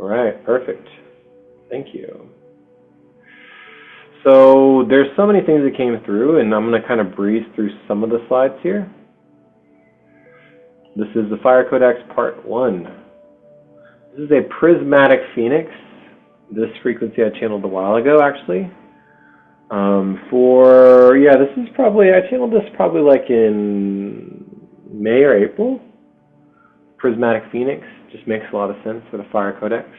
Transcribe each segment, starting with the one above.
All right, perfect. Thank you. So there's so many things that came through, and I'm going to kind of breeze through some of the slides here. This is the Fire Codex Part 1. This is a prismatic phoenix. This frequency I channeled a while ago, actually. This is probably, I channeled this probably like in May or April. Prismatic Phoenix just makes a lot of sense for the Fire Codex.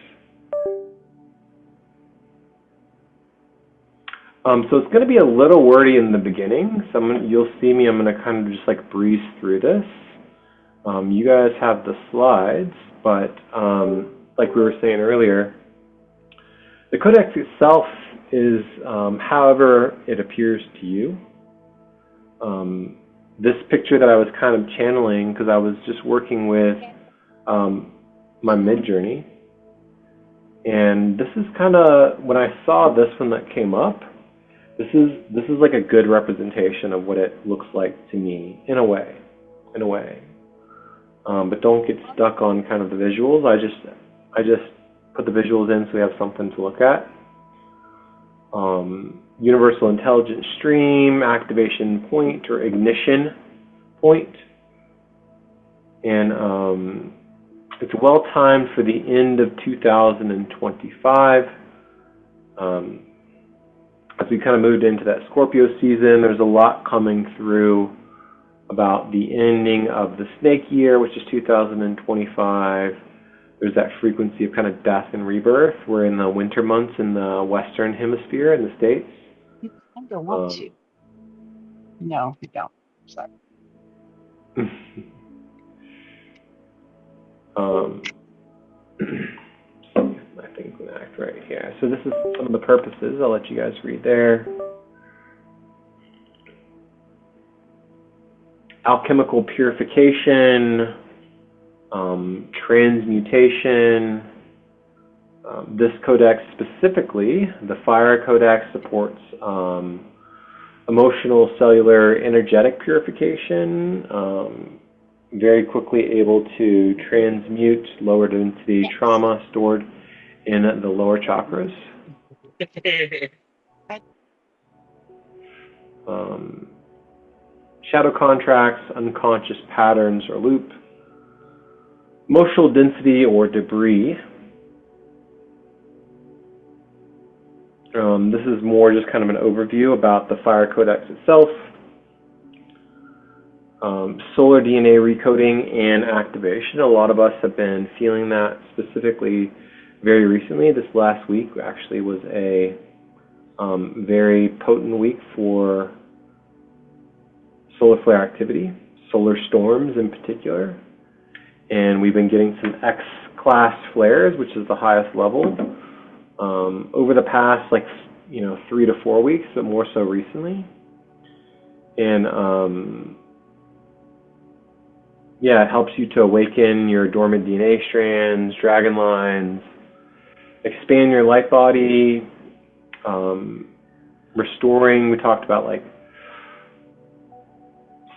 So it's going to be a little wordy in the beginning. So you'll see me, I'm going to kind of just like breeze through this. You guys have the slides, but like we were saying earlier, the Codex itself is however it appears to you. This picture that I was kind of channeling, because I was just working with my mid-journey, and this is kind of, when I saw this one that came up, this is like a good representation of what it looks like to me, in a way. But don't get stuck on kind of the visuals. I just put the visuals in so we have something to look at. Universal intelligence stream, activation point or ignition point. And it's well timed for the end of 2025. As we kind of moved into that Scorpio season, there's a lot coming through about the ending of the snake year, which is 2025. There's that frequency of kind of death and rebirth. We're in the winter months in the Western Hemisphere in the States. You kind of want to. No, you don't. Sorry. I think I'm going to act right here. So this is some of the purposes. I'll let you guys read there. Alchemical purification, transmutation. This codex specifically, the Fire Codex, supports emotional, cellular, energetic purification. Very quickly able to transmute lower density trauma stored in the lower chakras. Shadow contracts, unconscious patterns or loop. Emotional density or debris. This is more just kind of an overview about the Fire Codex itself. Solar DNA recoding and activation. A lot of us have been feeling that specifically very recently. This last week actually was a very potent week for solar flare activity, solar storms in particular. And we've been getting some X-class flares, which is the highest level, over the past 3 to 4 weeks, but more so recently. And it helps you to awaken your dormant DNA strands, dragon lines, expand your light body, restoring. We talked about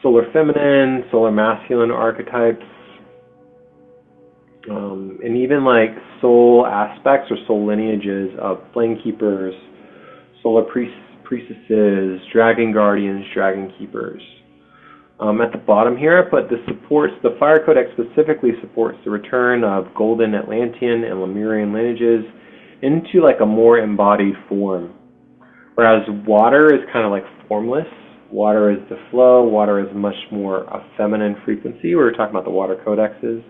solar feminine, solar masculine archetypes, and even soul aspects or soul lineages of flame keepers, solar priestesses, dragon guardians, dragon keepers. At the bottom here, I put the Fire Codex specifically supports the return of Golden Atlantean and Lemurian lineages into a more embodied form. Whereas water is kind of formless. Water is the flow. Water is much more a feminine frequency. We were talking about the water codexes.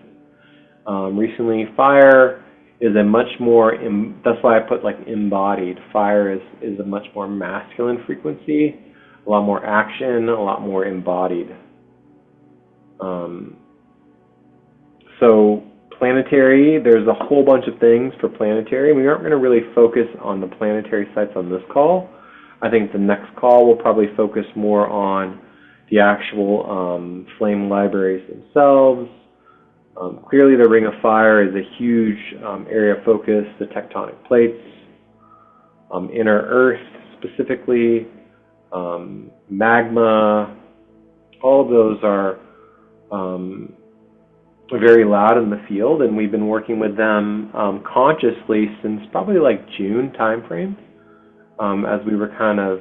Recently, fire is a much more, that's why I put embodied. Fire is a much more masculine frequency, a lot more action, a lot more embodied. So planetary, there's a whole bunch of things for planetary. We aren't going to really focus on the planetary sites on this call. I think the next call will probably focus more on the actual flame libraries themselves. Clearly the Ring of Fire is a huge area of focus, the tectonic plates, inner Earth specifically, magma. All of those are very loud in the field, and we've been working with them consciously since probably like June timeframe, as we were kind of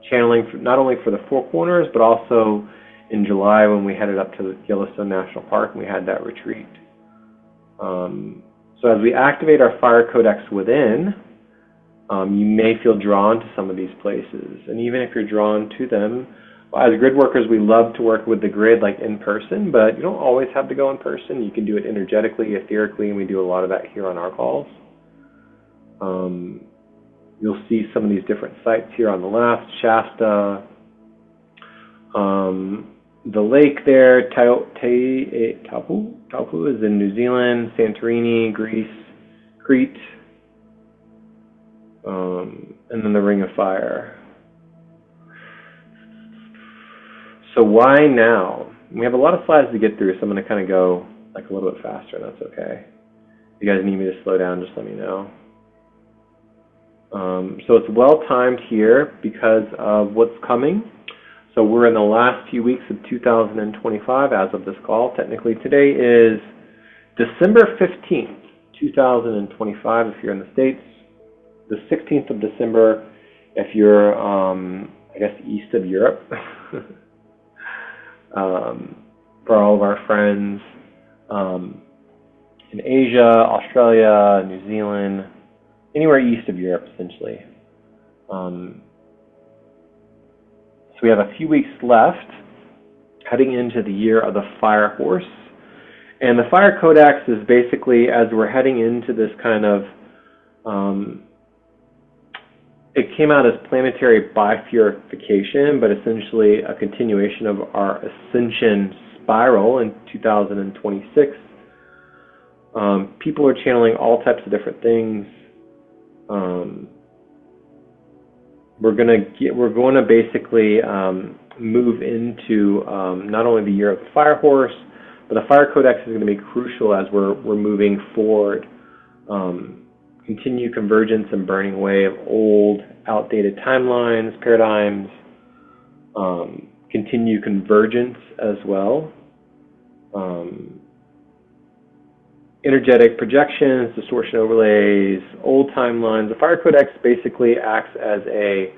channeling not only for the Four Corners, but also in July when we headed up to the Yellowstone National Park and we had that retreat. So as we activate our Fire Codex within, you may feel drawn to some of these places. And even if you're drawn to them, as grid workers, we love to work with the grid like in person, but you don't always have to go in person. You can do it energetically, etherically, and we do a lot of that here on our calls. You'll see some of these different sites here on the left, Shasta, the lake there, Taupo is in New Zealand, Santorini, Greece, Crete, and then the Ring of Fire. So why now? We have a lot of slides to get through, so I'm going to kind of go like a little bit faster, and that's okay. If you guys need me to slow down, just let me know. So it's well timed here because of what's coming. So we're in the last few weeks of 2025 as of this call. Technically today is December 15th, 2025 if you're in the States. The 16th of December if you're, I guess, east of Europe. For all of our friends in Asia, Australia, New Zealand, anywhere east of Europe, essentially. So we have a few weeks left, heading into the year of the Fire Horse. And the Fire Codex is basically, as we're heading into this kind of, it came out as planetary bifurcation, but essentially a continuation of our ascension spiral in 2026. People are channeling all types of different things. We're going to basically move into not only the year of the Fire Horse, but the Fire Codex is going to be crucial as we're moving forward. Continue convergence and burning away of old, outdated timelines, paradigms. Continue convergence as well. Energetic projections, distortion overlays, old timelines. The Fire Codex basically acts as a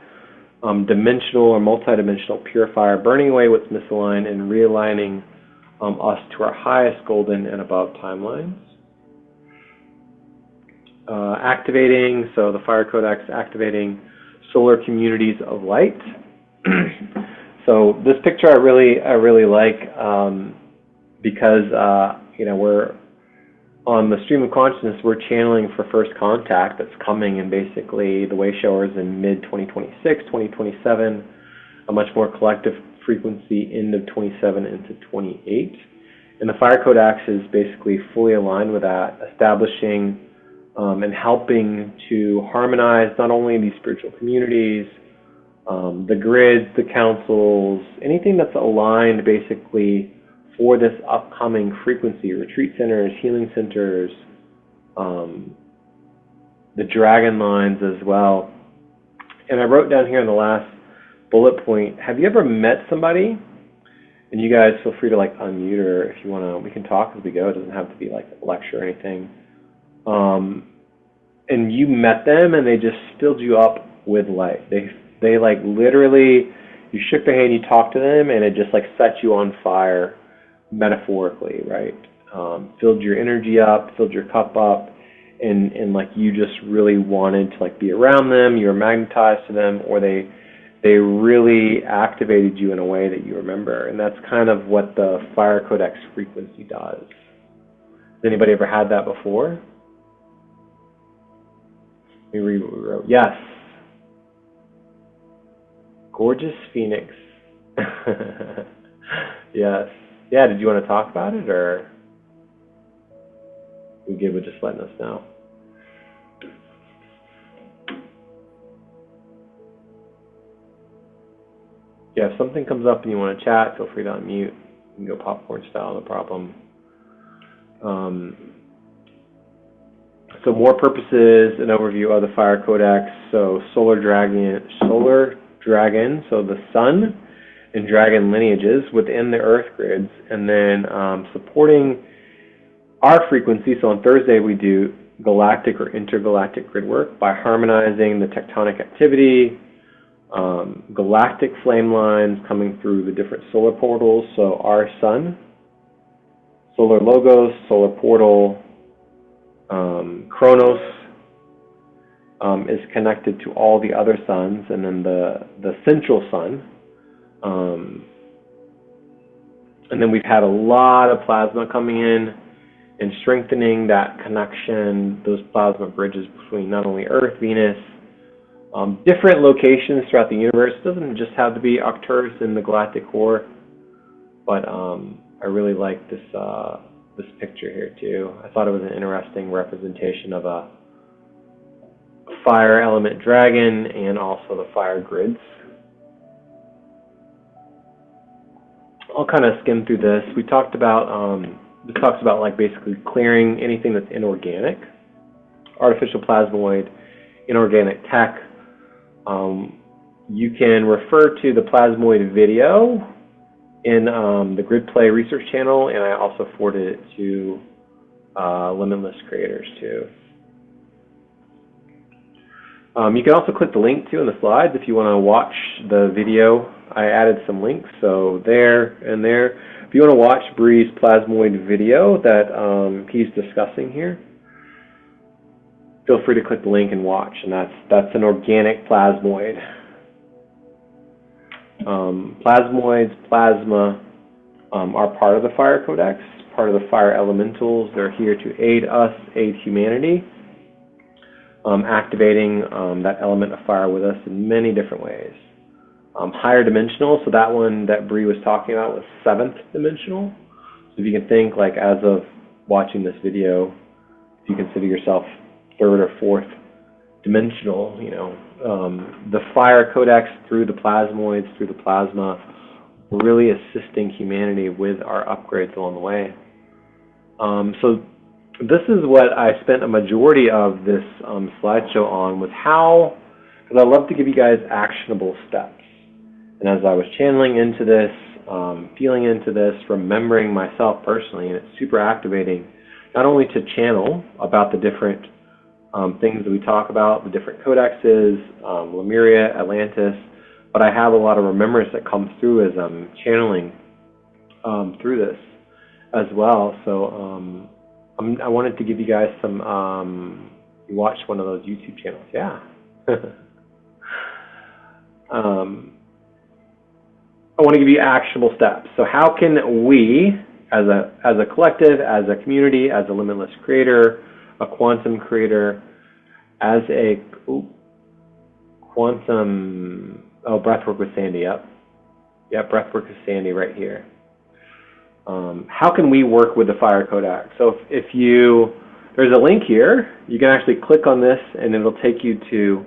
dimensional or multidimensional purifier, burning away what's misaligned and realigning us to our highest golden and above timelines. Activating, so the Fire Codex activating solar communities of light. So this picture I really like because we're on the stream of consciousness, we're channeling for first contact that's coming in basically the way showers in mid-2026, 2027, a much more collective frequency end of 27 into 28. And the Fire Codex is basically fully aligned with that, establishing and helping to harmonize not only these spiritual communities, the grids, the councils, anything that's aligned basically for this upcoming frequency, retreat centers, healing centers, the dragon lines as well. And I wrote down here in the last bullet point, have you ever met somebody, and you guys feel free to like unmute, or if you want to, we can talk as we go, it doesn't have to be like a lecture or anything, and you met them and they just filled you up with light. They like literally, you shook their hand, you talked to them, and it just like set you on fire, metaphorically, right? Filled your energy up, filled your cup up, and like you just really wanted to like be around them, you were magnetized to them, or they really activated you in a way that you remember. And that's kind of what the Fire Codex frequency does. Has anybody ever had that before? We rewrote. Yes. Gorgeous Phoenix. Yes. Yeah, did you want to talk about it, or you good with just letting us know? Yeah, if something comes up and you want to chat, feel free to unmute. You can go popcorn style, no problem. So more purposes, an overview of the Fire Codex. So solar dragon, so the sun and dragon lineages within the Earth grids, and then supporting our frequency. So on Thursday we do galactic or intergalactic grid work by harmonizing the tectonic activity, galactic flame lines coming through the different solar portals. So our sun, solar logos, solar portal, Chronos is connected to all the other suns, and then the central sun. And then we've had a lot of plasma coming in and strengthening that connection, those plasma bridges between not only Earth, Venus, different locations throughout the universe. It doesn't just have to be Arcturus in the galactic core, but I really like this this picture here too. I thought it was an interesting representation of a fire element dragon and also the fire grids. I'll kind of skim through this. We talked about, this talks about like basically clearing anything that's inorganic, artificial plasmoid, inorganic tech. You can refer to the plasmoid video in the Grid Play research channel, and I also forwarded it to Limitless Creators too. You can also click the link too in the slides if you want to watch the video. I added some links, so there and there. If you want to watch Bree's plasmoid video that he's discussing here, feel free to click the link and watch. And that's an organic plasmoid. Plasmoids, plasma are part of the Fire Codex, part of the fire elementals. They're here to aid us, aid humanity, activating that element of fire with us in many different ways. Higher dimensional, so that one that Bree was talking about was 7th dimensional. So if you can think, like, as of watching this video, if you consider yourself 3rd or 4th dimensional, you know, the Fire Codex through the plasmoids, through the plasma, really assisting humanity with our upgrades along the way. So this is what I spent a majority of this slideshow on, was how, because I love to give you guys actionable steps. And as I was channeling into this, feeling into this, remembering myself personally, and it's super activating, not only to channel about the different things that we talk about, the different codexes, Lemuria, Atlantis, but I have a lot of remembrance that comes through as I'm channeling through this as well. So I wanted to give you guys some, you watched one of those YouTube channels, yeah. I want to give you actionable steps. So how can we, as a collective, as a community, as a limitless creator, a quantum creator, as a quantum, breathwork with Sandy, yep, breathwork with Sandy right here. How can we work with the Fire Codex? So if you, there's a link here, you can actually click on this and it'll take you to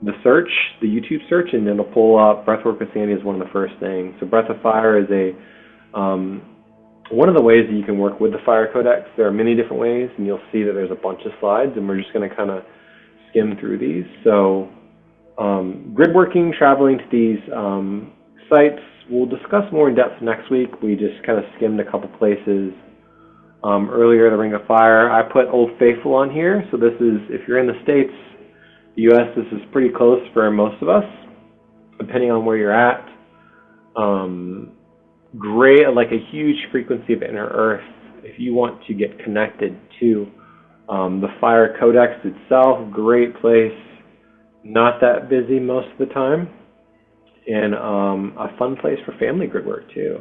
the search, the YouTube search, and it'll pull up Breathwork with Sandy as one of the first things. So Breath of Fire is a one of the ways that you can work with the Fire Codex. There are many different ways, and you'll see that there's a bunch of slides, and we're just going to kind of skim through these. So grid working, traveling to these sites, we'll discuss more in depth next week. We just kind of skimmed a couple places. Earlier, the Ring of Fire. I put Old Faithful on here. So this is, if you're in the States, the U.S., this is pretty close for most of us, depending on where you're at. Great, like a huge frequency of inner Earth. If you want to get connected to the Fire Codex itself, great place. Not that busy most of the time, and a fun place for family grid work too.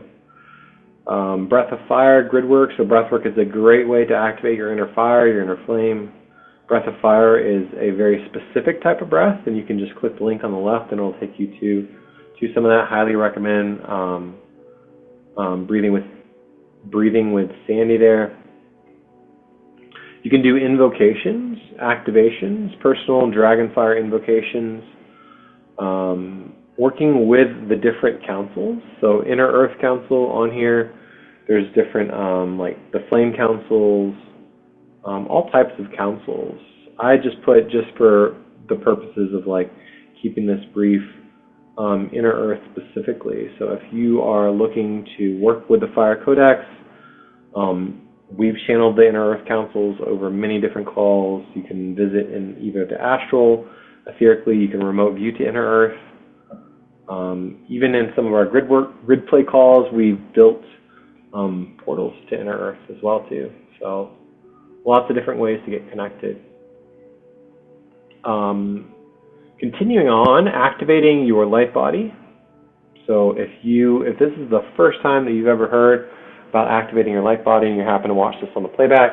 Breath of Fire grid work. So breathwork is a great way to activate your inner fire, your inner flame. Breath of Fire is a very specific type of breath, and you can just click the link on the left and it'll take you to some of that. Highly recommend breathing with Sandy there. You can do invocations, activations, personal Dragonfire invocations, working with the different councils. So Inner Earth Council on here, there's different like the Flame Councils, all types of councils. I just put, just for the purposes of like keeping this brief, Inner Earth specifically. So if you are looking to work with the Fire Codex, we've channeled the Inner Earth Councils over many different calls. You can visit in either the astral, etherically, you can remote view to Inner Earth. Even in some of our grid play calls, we've built portals to Inner Earth as well too. So lots of different ways to get connected. Continuing on, activating your light body. So if this is the first time that you've ever heard about activating your light body and you happen to watch this on the playback,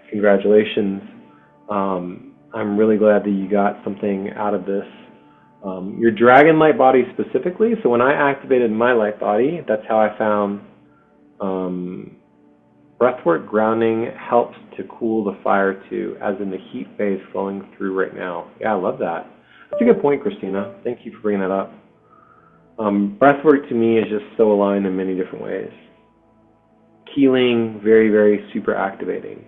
congratulations. I'm really glad that you got something out of this. Your dragon light body specifically, so when I activated my light body, that's how I found breathwork grounding helps to cool the fire too, as in the heat phase flowing through right now. Yeah, I love that. That's a good point, Christina. Thank you for bringing that up. Breathwork to me is just so aligned in many different ways. Healing, very, very super activating.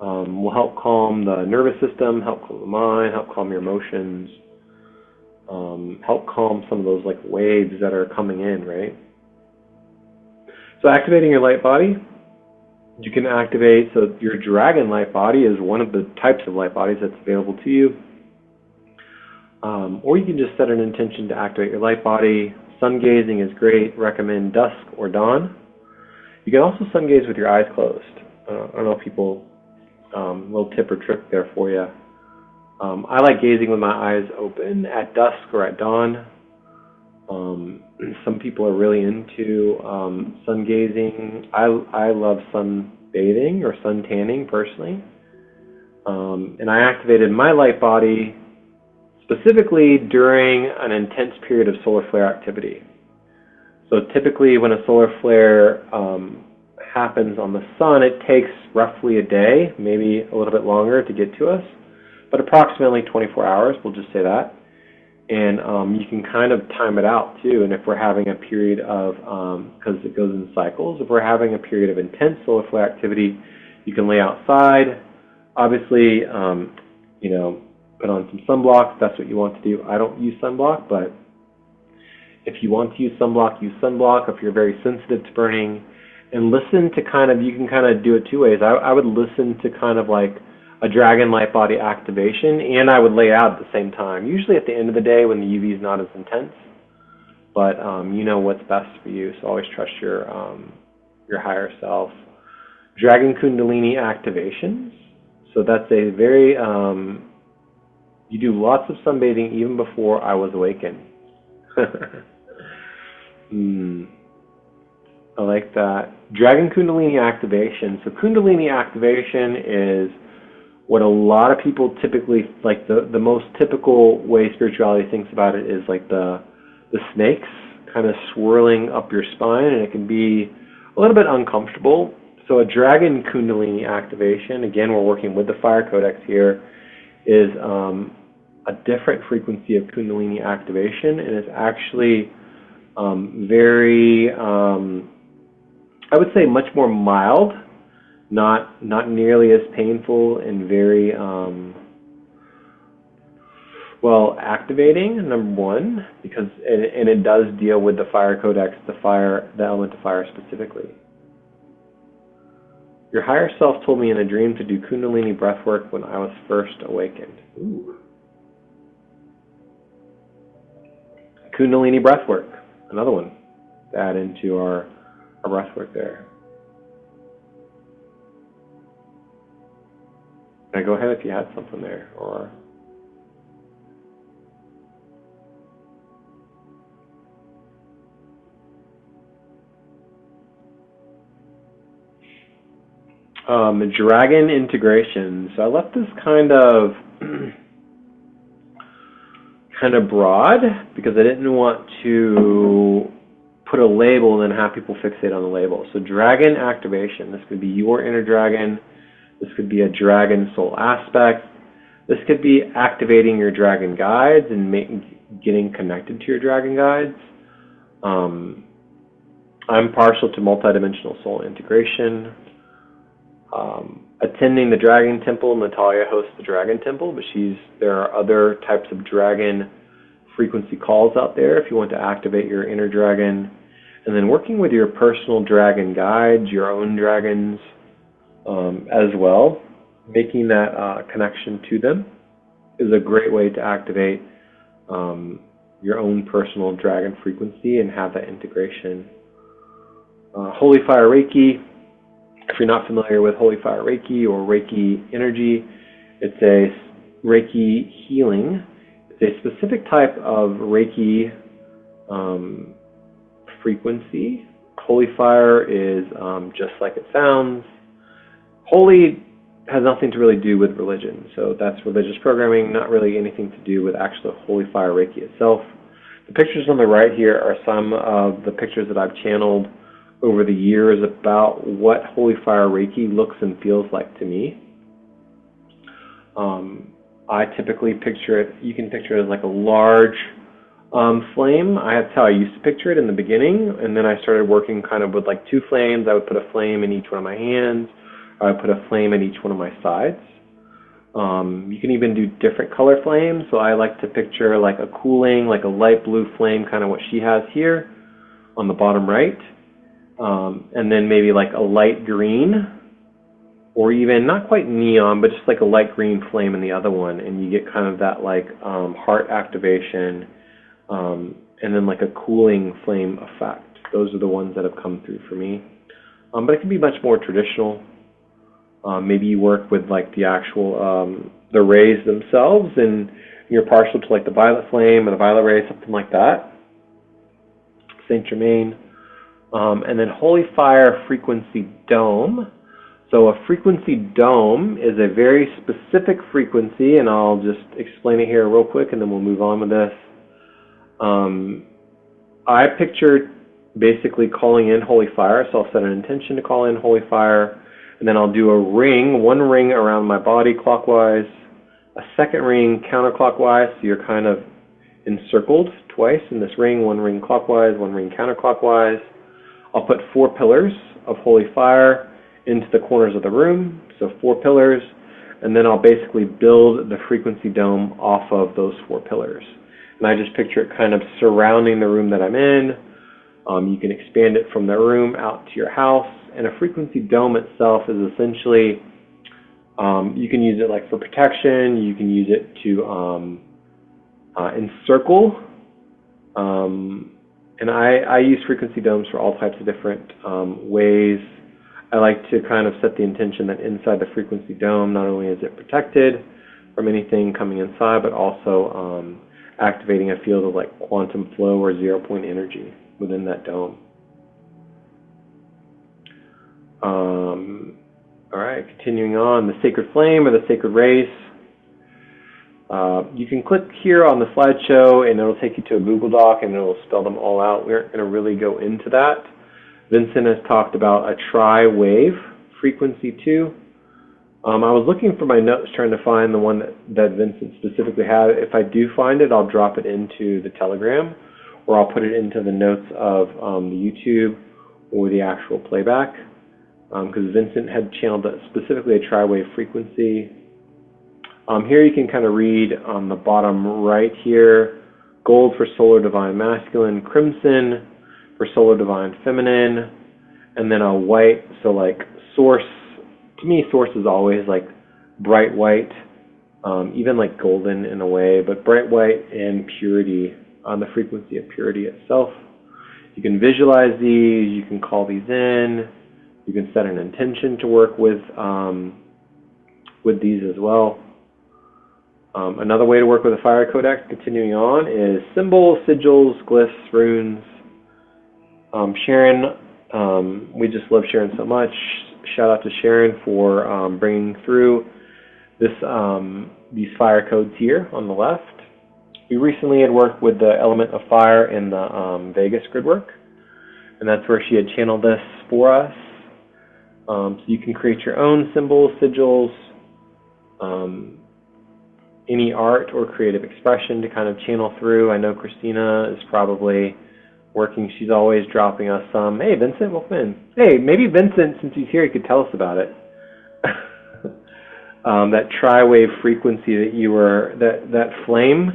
Will help calm the nervous system, help calm the mind, help calm your emotions, help calm some of those like waves that are coming in, right? So activating your light body, you can activate, so your dragon light body is one of the types of light bodies that's available to you. Or you can just set an intention to activate your light body. Sun gazing is great, recommend dusk or dawn. You can also sun gaze with your eyes closed. I don't know if people, little tip or trick there for you. I like gazing with my eyes open at dusk or at dawn. Some people are really into sun gazing. I love sun bathing or sun tanning personally. And I activated my light body specifically during an intense period of solar flare activity. So typically when a solar flare happens on the sun, it takes roughly a day, maybe a little bit longer to get to us, but approximately 24 hours, we'll just say that. And you can kind of time it out too. And if we're having a period of, because it goes in cycles, if we're having a period of intense solar flare activity, you can lay outside. Obviously, you know, put on some sunblock if that's what you want to do. I don't use sunblock, but if you want to use sunblock, use sunblock. If you're very sensitive to burning, and listen to kind of, you can kind of do it two ways. I would listen to kind of like a dragon light body activation, and I would lay out at the same time, usually at the end of the day when the UV is not as intense. But you know what's best for you, so always trust your higher self. Dragon Kundalini activations. So that's a very, you do lots of sunbathing even before I was awakened. I like that. Dragon Kundalini activation. So Kundalini activation is what a lot of people typically, like the most typical way spirituality thinks about it is like the snakes kind of swirling up your spine, and it can be a little bit uncomfortable. So a Dragon Kundalini activation, again, we're working with the Fire Codex here, is a different frequency of Kundalini activation, and it's actually very, I would say much more mild, not nearly as painful, and very, well, activating, number one, because, and it does deal with the Fire Codex, the element of fire specifically. Your higher self told me in a dream to do Kundalini breathwork when I was first awakened. Ooh. Kundalini breathwork, another one to add into our breathwork there. Now go ahead if you had something there, or dragon integration. So I left this kind of broad because I didn't want to put a label and then have people fixate on the label. So dragon activation. This could be your inner dragon. This could be a dragon soul aspect. This could be activating your dragon guides and getting connected to your dragon guides. I'm partial to multidimensional soul integration. Attending the Dragon Temple. Natalia hosts the Dragon Temple, but there are other types of dragon frequency calls out there if you want to activate your inner dragon. And then working with your personal dragon guides, your own dragons as well, making that connection to them is a great way to activate your own personal dragon frequency and have that integration. Holy Fire Reiki, if you're not familiar with Holy Fire Reiki or Reiki energy, it's a Reiki healing. It's a specific type of Reiki frequency. Holy Fire is just like it sounds. Holy has nothing to really do with religion, so that's religious programming, not really anything to do with actual Holy Fire Reiki itself. The pictures on the right here are some of the pictures that I've channeled over the years about what Holy Fire Reiki looks and feels like to me. I typically picture it, you can picture it as like a large flame. That's how I used to picture it in the beginning, and then I started working kind of with like two flames. I would put a flame in each one of my hands. I would put a flame in each one of my sides. You can even do different color flames, so I like to picture like a cooling, like a light blue flame, kind of what she has here on the bottom right, and then maybe like a light green, or even not quite neon, but just like a light green flame in the other one, and you get kind of that like heart activation, and then like a cooling flame effect. Those are the ones that have come through for me. But it can be much more traditional. Maybe you work with like the actual, the rays themselves, and you're partial to like the violet flame or the violet ray, something like that. Saint Germain. And then Holy Fire Frequency Dome. So a frequency dome is a very specific frequency, and I'll just explain it here real quick and then we'll move on with this. I picture basically calling in Holy Fire, so I'll set an intention to call in Holy Fire, and then I'll do a ring, one ring around my body clockwise, a second ring counterclockwise, so you're kind of encircled twice in this ring, one ring clockwise, one ring counterclockwise. I'll put 4 pillars of Holy Fire into the corners of the room, so 4 pillars, and then I'll basically build the frequency dome off of those 4 pillars. And I just picture it kind of surrounding the room that I'm in. You can expand it from the room out to your house, and a frequency dome itself is essentially, you can use it like for protection, you can use it to encircle, and I use frequency domes for all types of different ways. I like to kind of set the intention that inside the frequency dome, not only is it protected from anything coming inside, but also activating a field of like quantum flow or 0-point energy within that dome. All right, continuing on, the sacred flame or the sacred race. You can click here on the slideshow and it'll take you to a Google Doc and it'll spell them all out. We aren't going to really go into that. Vincent has talked about a tri-wave frequency too. I was looking for my notes trying to find the one that Vincent specifically had. If I do find it, I'll drop it into the Telegram, or I'll put it into the notes of the YouTube or the actual playback, because Vincent had channeled specifically a tri-wave frequency. Here you can kind of read on the bottom right here, gold for solar divine masculine, crimson for solar divine feminine, and then a white, so like source. To me, source is always like bright white, even like golden in a way, but bright white and purity on the frequency of purity itself. You can visualize these, you can call these in, you can set an intention to work with these as well. Another way to work with a Fire Codex, continuing on, is symbols, sigils, glyphs, runes. Sharon, we just love Sharon so much. Shout out to Sharon for bringing through this these fire codes here on the left. We recently had worked with the element of fire in the Vegas grid work, and that's where she had channeled this for us. So you can create your own symbols, sigils, any art or creative expression to kind of channel through. I know Christina is probably working. She's always dropping us some. Hey, Vincent, welcome in. Hey, maybe Vincent, since he's here, he could tell us about it. That tri-wave frequency that you were, that flame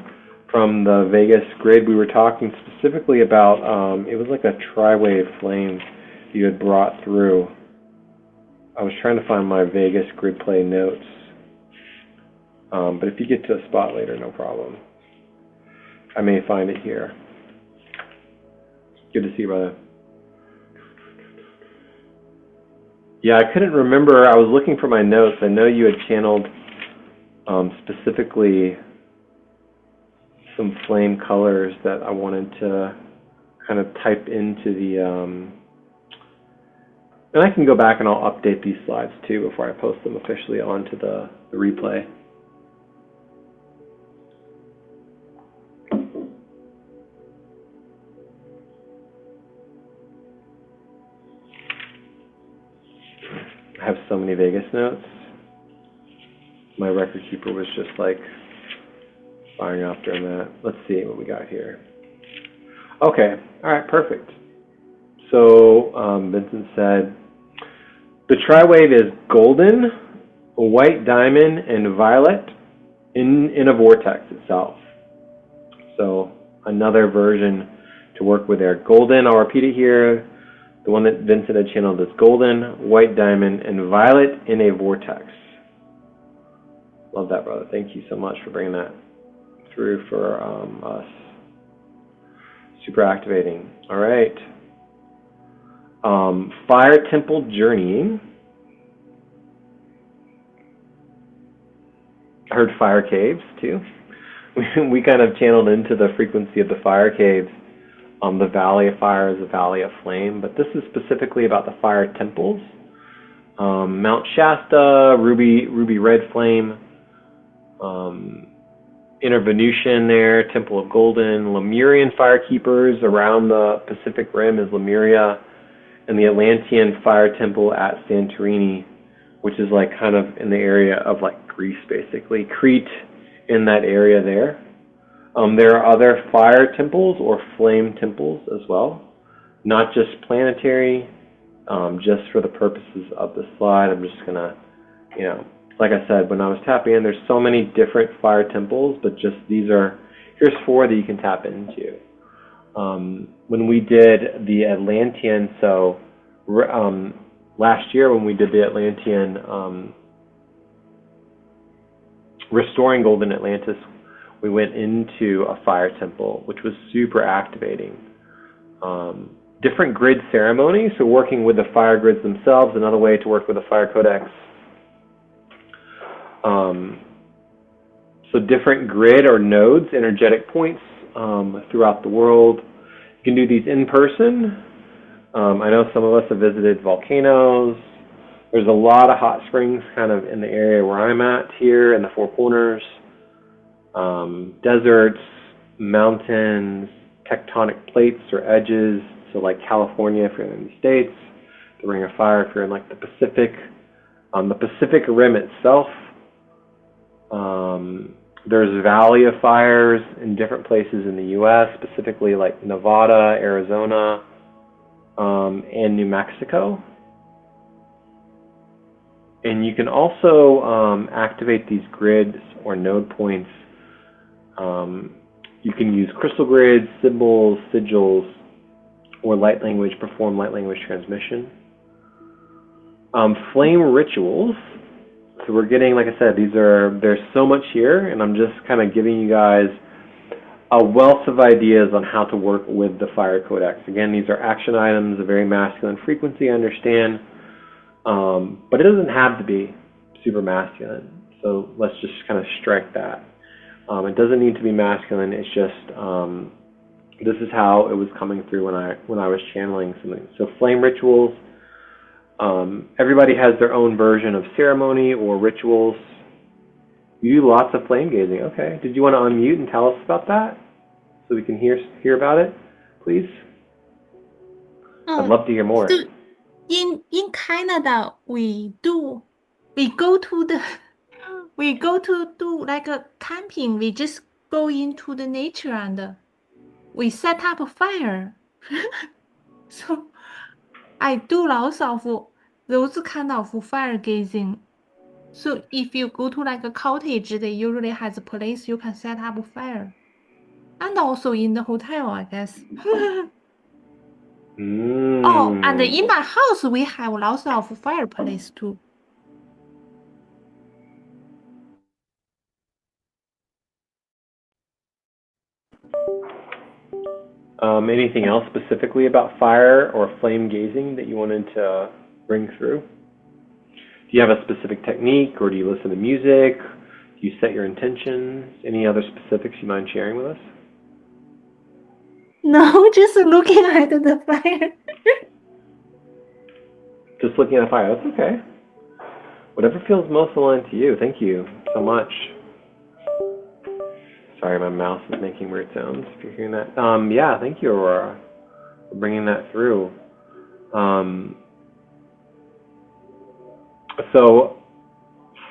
from the Vegas grid, we were talking specifically about, it was like a tri-wave flame you had brought through. I was trying to find my Vegas grid play notes. But if you get to a spot later, no problem. I may find it here. Good to see you, brother. Yeah, I couldn't remember. I was looking for my notes. I know you had channeled specifically some flame colors that I wanted to kind of type into the... and I can go back and I'll update these slides too before I post them officially onto the replay. I have so many Vegas notes. My record keeper was just like firing off during that. Let's see what we got here. Okay, all right, perfect. So Vincent said, the tri-wave is golden, white diamond, and violet in a vortex itself. So another version to work with there. Golden, I'll repeat it here. The one that Vincent had channeled is golden, white diamond, and violet in a vortex. Love that, brother. Thank you so much for bringing that through for us. Super activating. All right. Fire Temple Journeying. I heard fire caves too. We kind of channeled into the frequency of the fire caves. The Valley of Fire is a Valley of Flame, but this is specifically about the fire temples. Mount Shasta, Ruby Red Flame, Inner Venusian there, Temple of Golden, Lemurian Fire Keepers around the Pacific Rim is Lemuria, and the Atlantean Fire Temple at Santorini, which is like kind of in the area of like Greece basically, Crete in that area there. There are other fire temples or flame temples as well, not just planetary. Just for the purposes of the slide, I'm just gonna, like I said, when I was tapping in, there's so many different fire temples, but just here's 4 that you can tap into. When we did the Atlantean, last year when we did the Atlantean, Restoring Golden Atlantis, we went into a fire temple, which was super activating. Different grid ceremonies, so working with the fire grids themselves, another way to work with the Fire Codex. So different grid or nodes, energetic points throughout the world. You can do these in person. I know some of us have visited volcanoes. There's a lot of hot springs kind of in the area where I'm at here in the Four Corners. Deserts, mountains, tectonic plates or edges. So like California if you're in the States, the Ring of Fire if you're in like the Pacific Rim itself. There's Valley of Fires in different places in the U.S., specifically like Nevada, Arizona, and New Mexico. And you can also activate these grids or node points. You can use crystal grids, symbols, sigils, or light language, perform light language transmission. Flame rituals. So we're getting, like I said, there's so much here, and I'm just kind of giving you guys a wealth of ideas on how to work with the Fire Codex. Again, these are action items, a very masculine frequency, I understand, but it doesn't have to be super masculine. So let's just kind of strike that. It doesn't need to be masculine. It's just this is how it was coming through when I was channeling something. So flame rituals. Everybody has their own version of ceremony or rituals. You do lots of flame gazing. Okay. Did you want to unmute and tell us about that so we can hear about it, please? I'd love to hear more. So in Canada, we go to do like a camping. We just go into the nature and we set up a fire. So I do lots of those kind of fire gazing. So if you go to like a cottage, they usually has a place you can set up a fire. and also in the hotel, I guess. Mm. Oh, and in my house we have lots of fireplace too. Anything else specifically about fire or flame gazing that you wanted to bring through? Do you have a specific technique, or do you listen to music? Do you set your intentions? Any other specifics you mind sharing with us? No, just looking at the fire. Just looking at a fire, that's okay. Whatever feels most aligned to you. Thank you so much. Sorry, my mouse is making weird sounds, if you're hearing that. Yeah, thank you, Aurora, for bringing that through. So,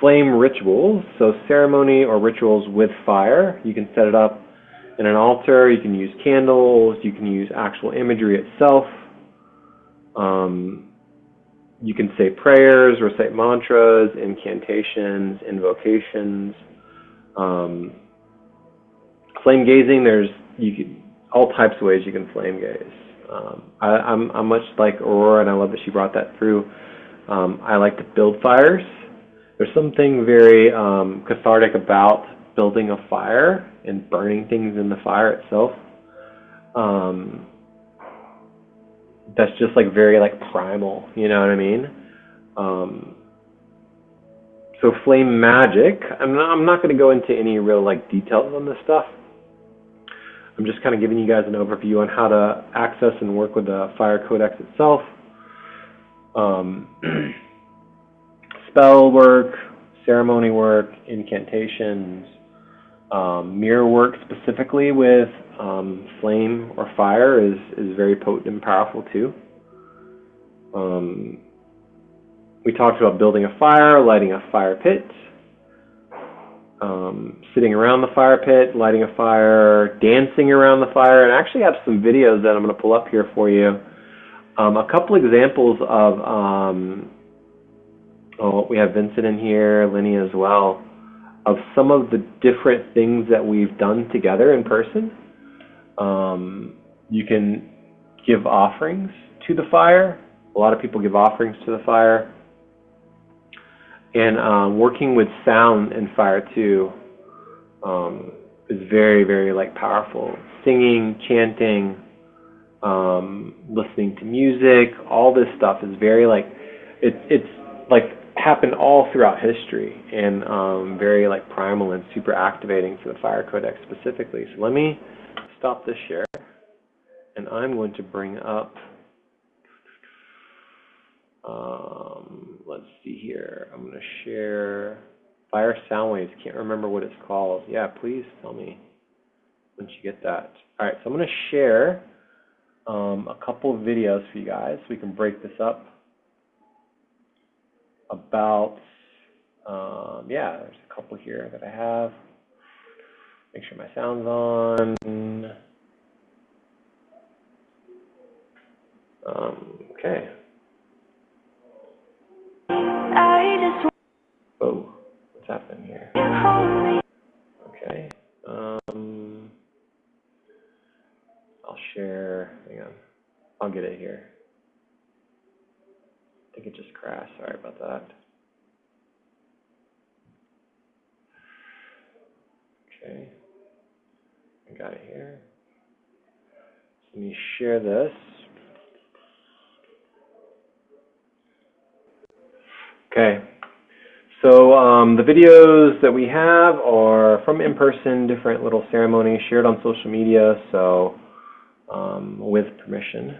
flame rituals, so ceremony or rituals with fire. You can set it up in an altar, you can use candles, you can use actual imagery itself. You can say prayers, recite mantras, incantations, invocations. Flame gazing, all types of ways you can flame gaze. I'm much like Aurora, and I love that she brought that through. I like to build fires. There's something very cathartic about building a fire and burning things in the fire itself. That's just like very like primal, you know what I mean? So flame magic, I'm not going to go into any real like details on this stuff. I'm just kind of giving you guys an overview on how to access and work with the Fire Codex itself. Spell work, ceremony work, incantations, mirror work specifically with flame or fire is very potent and powerful too. We talked about building a fire, lighting a fire pit, sitting around the fire pit, lighting a fire, dancing around the fire, and I actually have some videos that I'm going to pull up here for you. A couple examples of, we have Vincent in here, Lenny as well, of some of the different things that we've done together in person. You can give offerings to the fire. A lot of people give offerings to the fire. And working with sound and fire too is very, very like powerful. Singing, chanting, listening to music, all this stuff is very like, it's like happened all throughout history, and very like primal and super activating for the Fire Codex specifically. So let me stop this share, and I'm going to bring up, let's see here, I'm going to share Fire Soundwaves. Can't remember what it's called. Yeah, please tell me once you get that. All right, so I'm going to share a couple of videos for you guys so we can break this up about, yeah, there's a couple here that I have. Make sure my sound's on. Okay. Oh, what's happening here? Okay. I'll share. Hang on. I'll get it here. I think it just crashed. Sorry about that. Okay. I got it here. Let me share this. Okay. So the videos that we have are from in-person, different little ceremonies shared on social media, so with permission.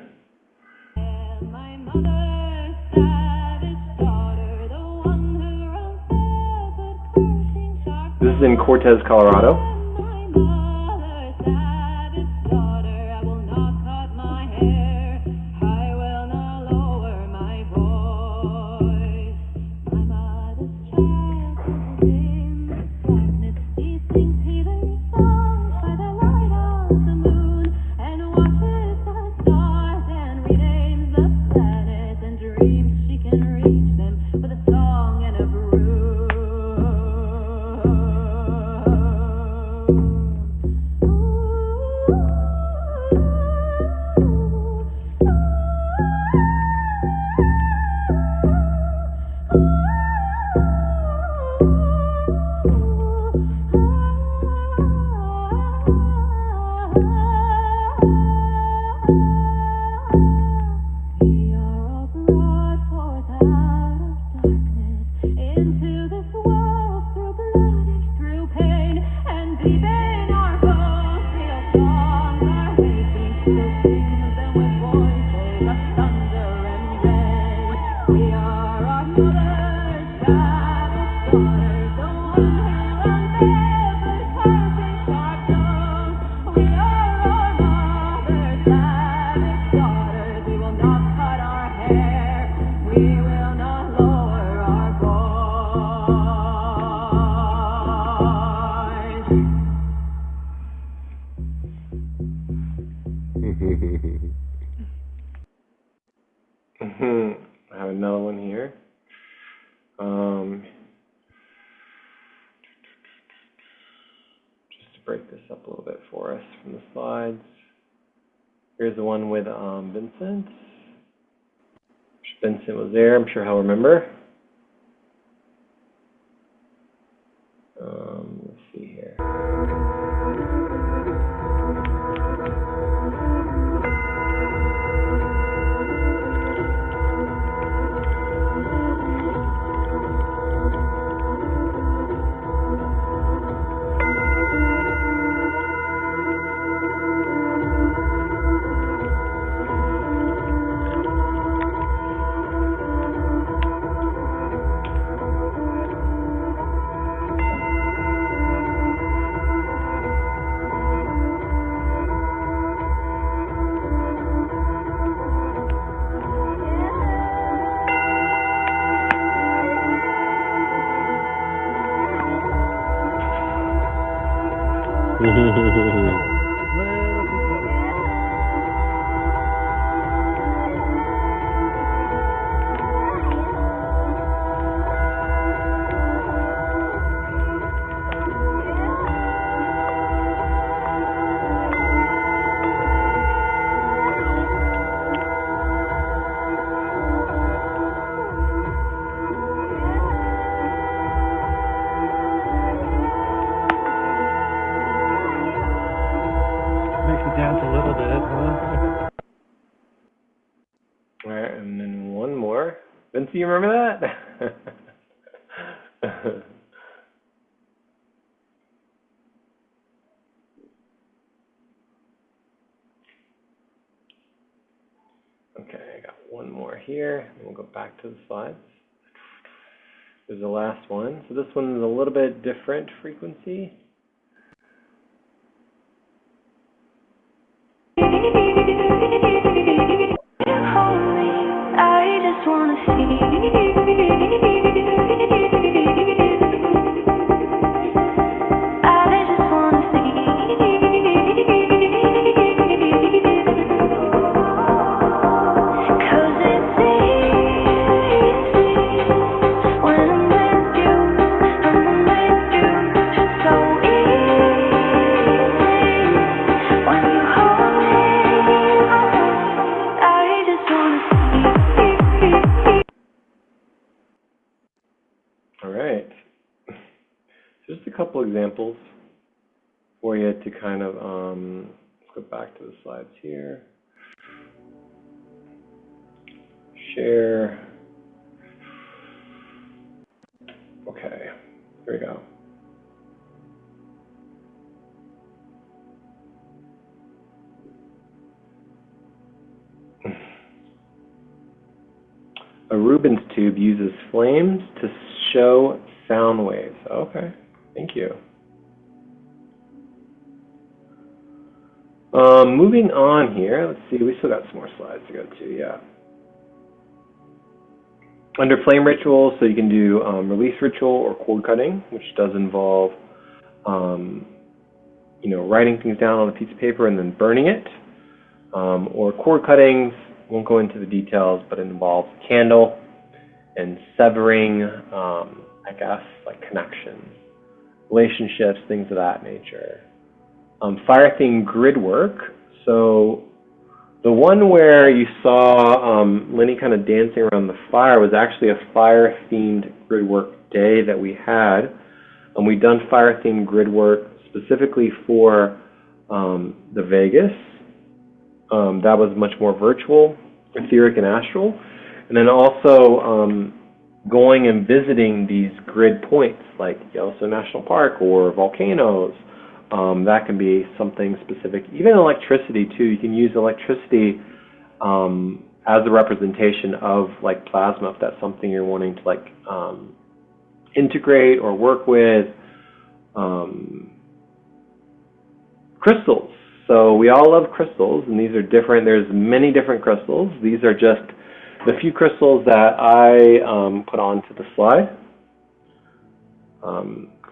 This is in Cortez, Colorado. With a song and a brew. break this up a little bit for us from the slides. Here's the one with Vincent. Vincent was there. I'm sure he'll remember. Let's see here. Dance a little bit, huh? All right, and then one more. Vince, you remember that? Okay, I got one more here, and we'll go back to the slides. There's the last one. So this one is a little bit different frequency. I just wanna see. I just wanna see. 'Cause it's easy when I'm with you. I'm with you. So easy when you hold me. I just wanna see. All right. Just a couple examples for you to kind of let's go back to the slides here. Share. Okay, here we go. A Rubens tube uses flames to show sound waves. Okay, thank you. Moving on here, let's see, we still got some more slides to go to, yeah. Under flame rituals, so you can do release ritual or cord cutting, which does involve, writing things down on a piece of paper and then burning it. Or cord cuttings, won't go into the details, but it involves candle and severing, I guess, like connections, relationships, things of that nature. Fire theme grid work. So the one where you saw Lenny kind of dancing around the fire was actually a fire-themed grid work day that we had. And we've done fire-themed grid work specifically for the Vegas. That was much more virtual, etheric and astral. And then also going and visiting these grid points like Yellowstone National Park or volcanoes. That can be something specific. Even electricity too, you can use electricity as a representation of like plasma if that's something you're wanting to like integrate or work with. Crystals. So we all love crystals, and these are different. There's many different crystals. These are just the few crystals that I put onto the slide.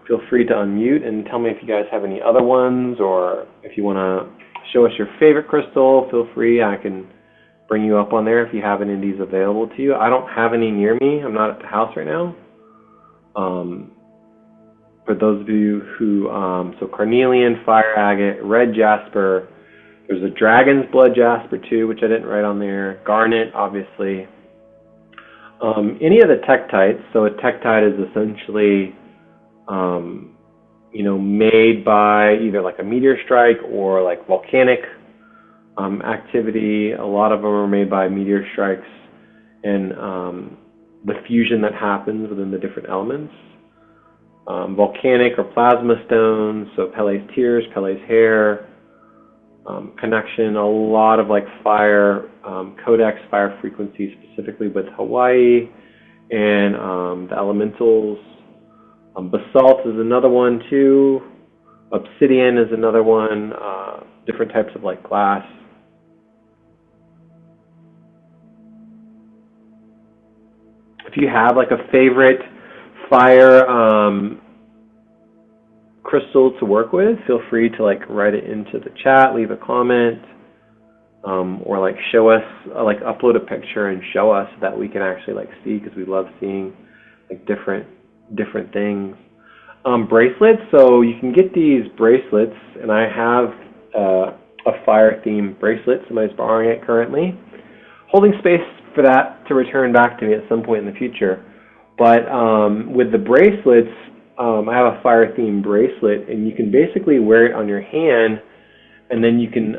Feel free to unmute and tell me if you guys have any other ones, or if you want to show us your favorite crystal, feel free. I can bring you up on there if you have any of these available to you. I don't have any near me. I'm not at the house right now. for those of you who, so carnelian, fire agate, red jasper. There's a dragon's blood jasper too, which I didn't write on there. Garnet, obviously. Any of the tektites. So a tektite is essentially, you know, made by either like a meteor strike or like volcanic activity. A lot of them are made by meteor strikes and the fusion that happens within the different elements. Volcanic or plasma stones, so Pele's tears, Pele's hair, connection, a lot of like fire codex, fire frequencies, specifically with Hawaii and the elementals. Basalt is another one too. Obsidian is another one. Different types of like glass. If you have like a favorite fire crystal to work with, feel free to like write it into the chat, leave a comment, or like show us, like upload a picture and show us so that we can actually like see, because we love seeing like different things. Bracelets, so you can get these bracelets, and I have a fire themed bracelet. Somebody's borrowing it currently, holding space for that to return back to me at some point in the future. But with the bracelets, I have a fire themed bracelet, and you can basically wear it on your hand, and then you can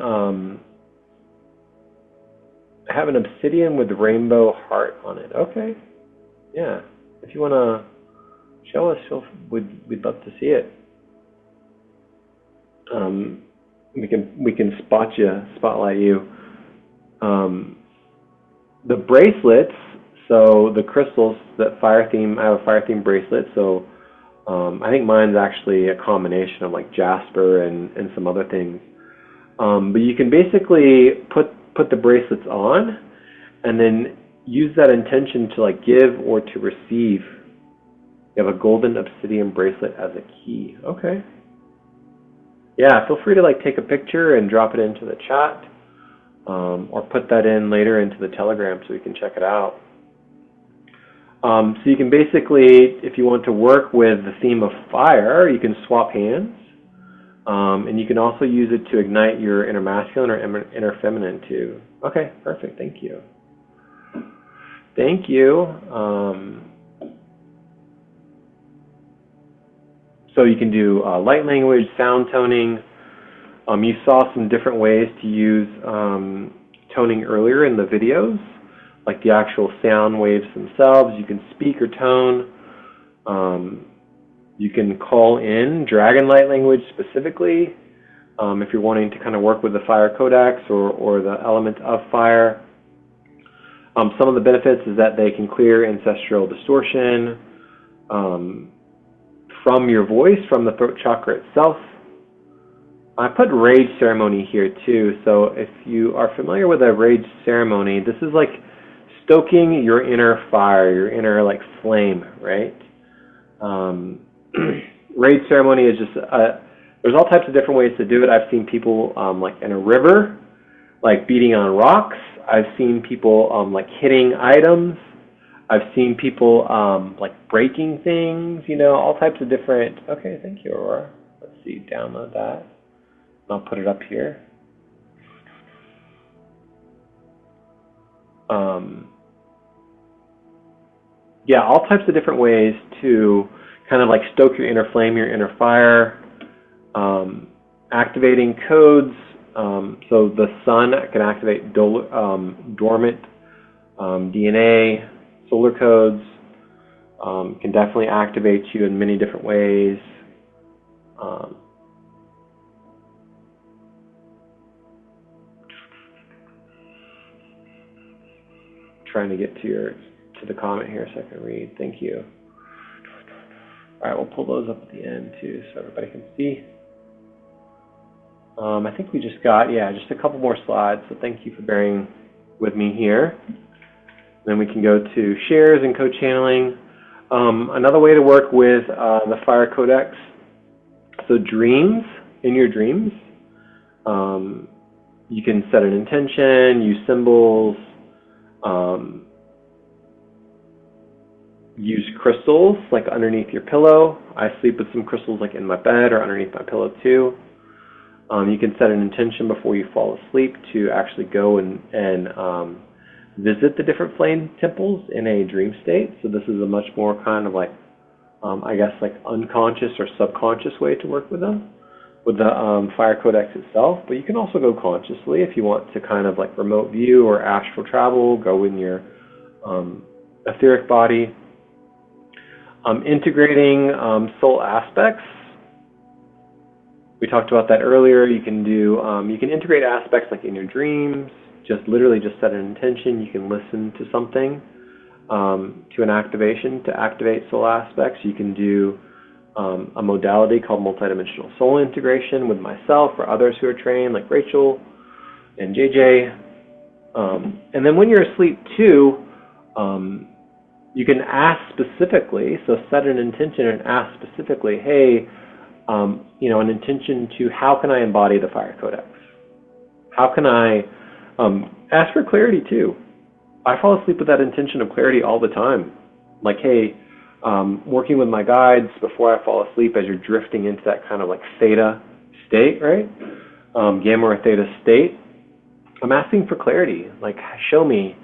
have an obsidian with rainbow heart on it. Okay, yeah. If you want to show us, we'd love to see it. We can spotlight you. The bracelets, so the crystals that fire theme, I have a fire theme bracelet. So I think mine's actually a combination of like jasper and some other things. But you can basically put the bracelets on, and then use that intention to like give or to receive. You have a golden obsidian bracelet as a key. Okay. Yeah, feel free to like take a picture and drop it into the chat, or put that in later into the Telegram so we can check it out. So you can basically, if you want to work with the theme of fire, you can swap hands, and you can also use it to ignite your inner masculine or inner feminine too. Okay, perfect. Thank you. Thank you. So you can do light language, sound toning. You saw some different ways to use toning earlier in the videos, like the actual sound waves themselves. You can speak or tone. You can call in dragon light language specifically if you're wanting to kind of work with the Fire Codex or the element of fire. Some of the benefits is that they can clear ancestral distortion from your voice, from the throat chakra itself. I put rage ceremony here too. So if you are familiar with a rage ceremony, this is like stoking your inner fire, your inner like flame, right? Rage ceremony is just, there's all types of different ways to do it. I've seen people like in a river, like beating on rocks. I've seen people like hitting items. I've seen people like breaking things, you know, all types of different. Okay, thank you, Aurora. Let's see, download that. I'll put it up here. Yeah, all types of different ways to kind of like stoke your inner flame, your inner fire. Activating codes. So the sun can activate dormant DNA. Solar codes can definitely activate you in many different ways. Trying to get to the comment here so I can read. Thank you. All right, we'll pull those up at the end too so everybody can see. I think we just got, just a couple more slides, so thank you for bearing with me here. Then we can go to shares and co-channeling. Another way to work with the Fire Codex, so dreams, in your dreams, you can set an intention, use symbols, use crystals like underneath your pillow. I sleep with some crystals like in my bed or underneath my pillow too. You can set an intention before you fall asleep to actually go and visit the different flame temples in a dream state. So this is a much more kind of like, I guess, like unconscious or subconscious way to work with them, with the Fire Codex itself. But you can also go consciously if you want to kind of like remote view or astral travel, go in your etheric body. Integrating soul aspects. We talked about that earlier. You can do, you can integrate aspects like in your dreams, just literally just set an intention. You can listen to something, to an activation to activate soul aspects. You can do a modality called multidimensional soul integration with myself or others who are trained like Rachel and JJ. And then when you're asleep too, you can ask specifically, so set an intention and ask specifically, hey, you know, an intention to how can I embody the Fire Codex? How can I ask for clarity too? I fall asleep with that intention of clarity all the time. Like, hey, working with my guides before I fall asleep as you're drifting into that kind of like theta state, right? Gamma or theta state. I'm asking for clarity. Like, show me,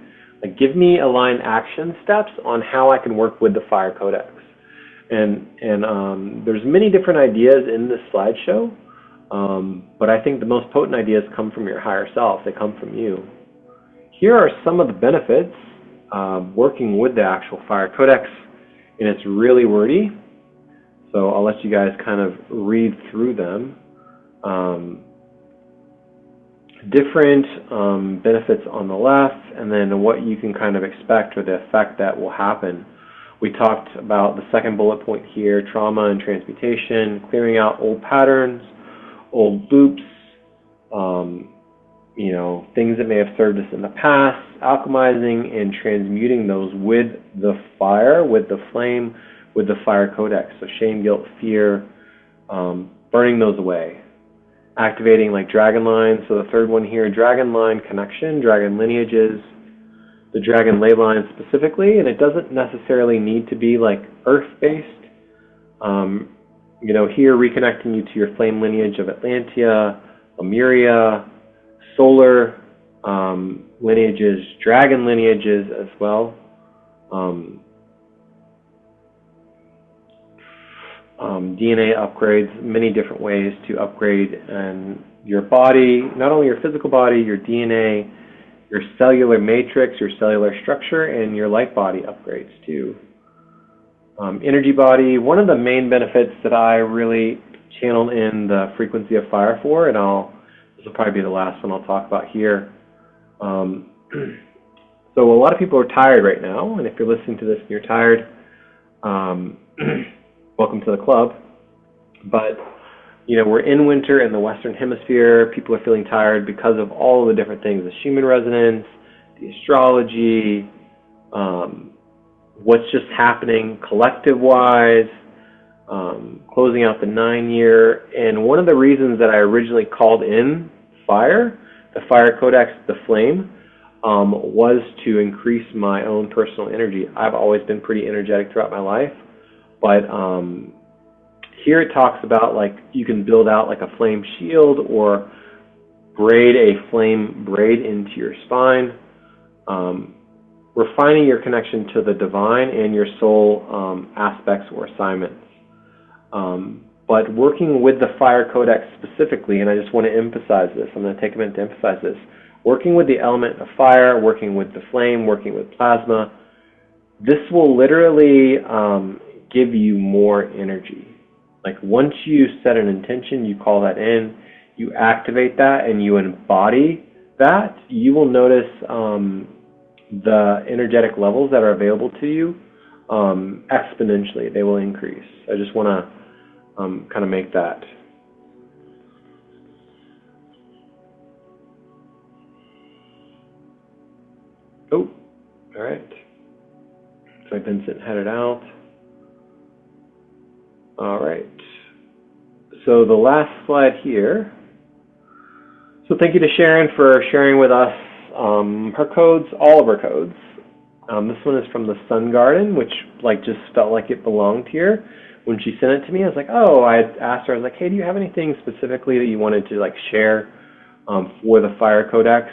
like, give me aligned action steps on how I can work with the Fire Codex. And there's many different ideas in this slideshow, but I think the most potent ideas come from your higher self. They come from you. Here are some of the benefits working with the actual Fire Codex, and it's really wordy, so I'll let you guys kind of read through them. Different benefits on the left, and then what you can kind of expect or the effect that will happen. We talked about the second bullet point here, trauma and transmutation, clearing out old patterns, old loops, you know, things that may have served us in the past, alchemizing and transmuting those with the fire, with the flame, with the Fire Codex. So shame, guilt, fear, burning those away. Activating like dragon lines. So the third one here, dragon line connection, dragon lineages, the dragon ley line specifically, and it doesn't necessarily need to be like earth-based. You know, here reconnecting you to your flame lineage of Atlantia, Lemuria, solar lineages, dragon lineages as well. DNA upgrades, many different ways to upgrade and your body, not only your physical body, your DNA, your cellular matrix, your cellular structure, and your light body upgrades too. Energy body, one of the main benefits that I really channeled in the frequency of fire for, and this will probably be the last one I'll talk about here. So a lot of people are tired right now, and if you're listening to this and you're tired, welcome to the club. But you know, we're in winter in the Western Hemisphere. People are feeling tired because of all the different things, the Schumann resonance, the astrology, what's just happening collective-wise, closing out the 9-year. And one of the reasons that I originally called in fire, the Fire Codex, the flame, was to increase my own personal energy. I've always been pretty energetic throughout my life, but here it talks about like you can build out like a flame shield or braid a flame braid into your spine, refining your connection to the divine and your soul aspects or assignments. But working with the Fire Codex specifically, and I just want to emphasize this, I'm going to take a minute to emphasize this, working with the element of fire, working with the flame, working with plasma, this will literally give you more energy. Like once you set an intention, you call that in, you activate that, and you embody that, you will notice the energetic levels that are available to you exponentially. They will increase. I just want to kind of make that. Oh, all right. So Vincent headed out. All right. So the last slide here. So thank you to Sharon for sharing with us her codes, all of her codes. This one is from the Sun Garden, which like just felt like it belonged here. When she sent it to me, I was like, oh, I had asked her, I was like, hey, do you have anything specifically that you wanted to like share for the Fire Codex?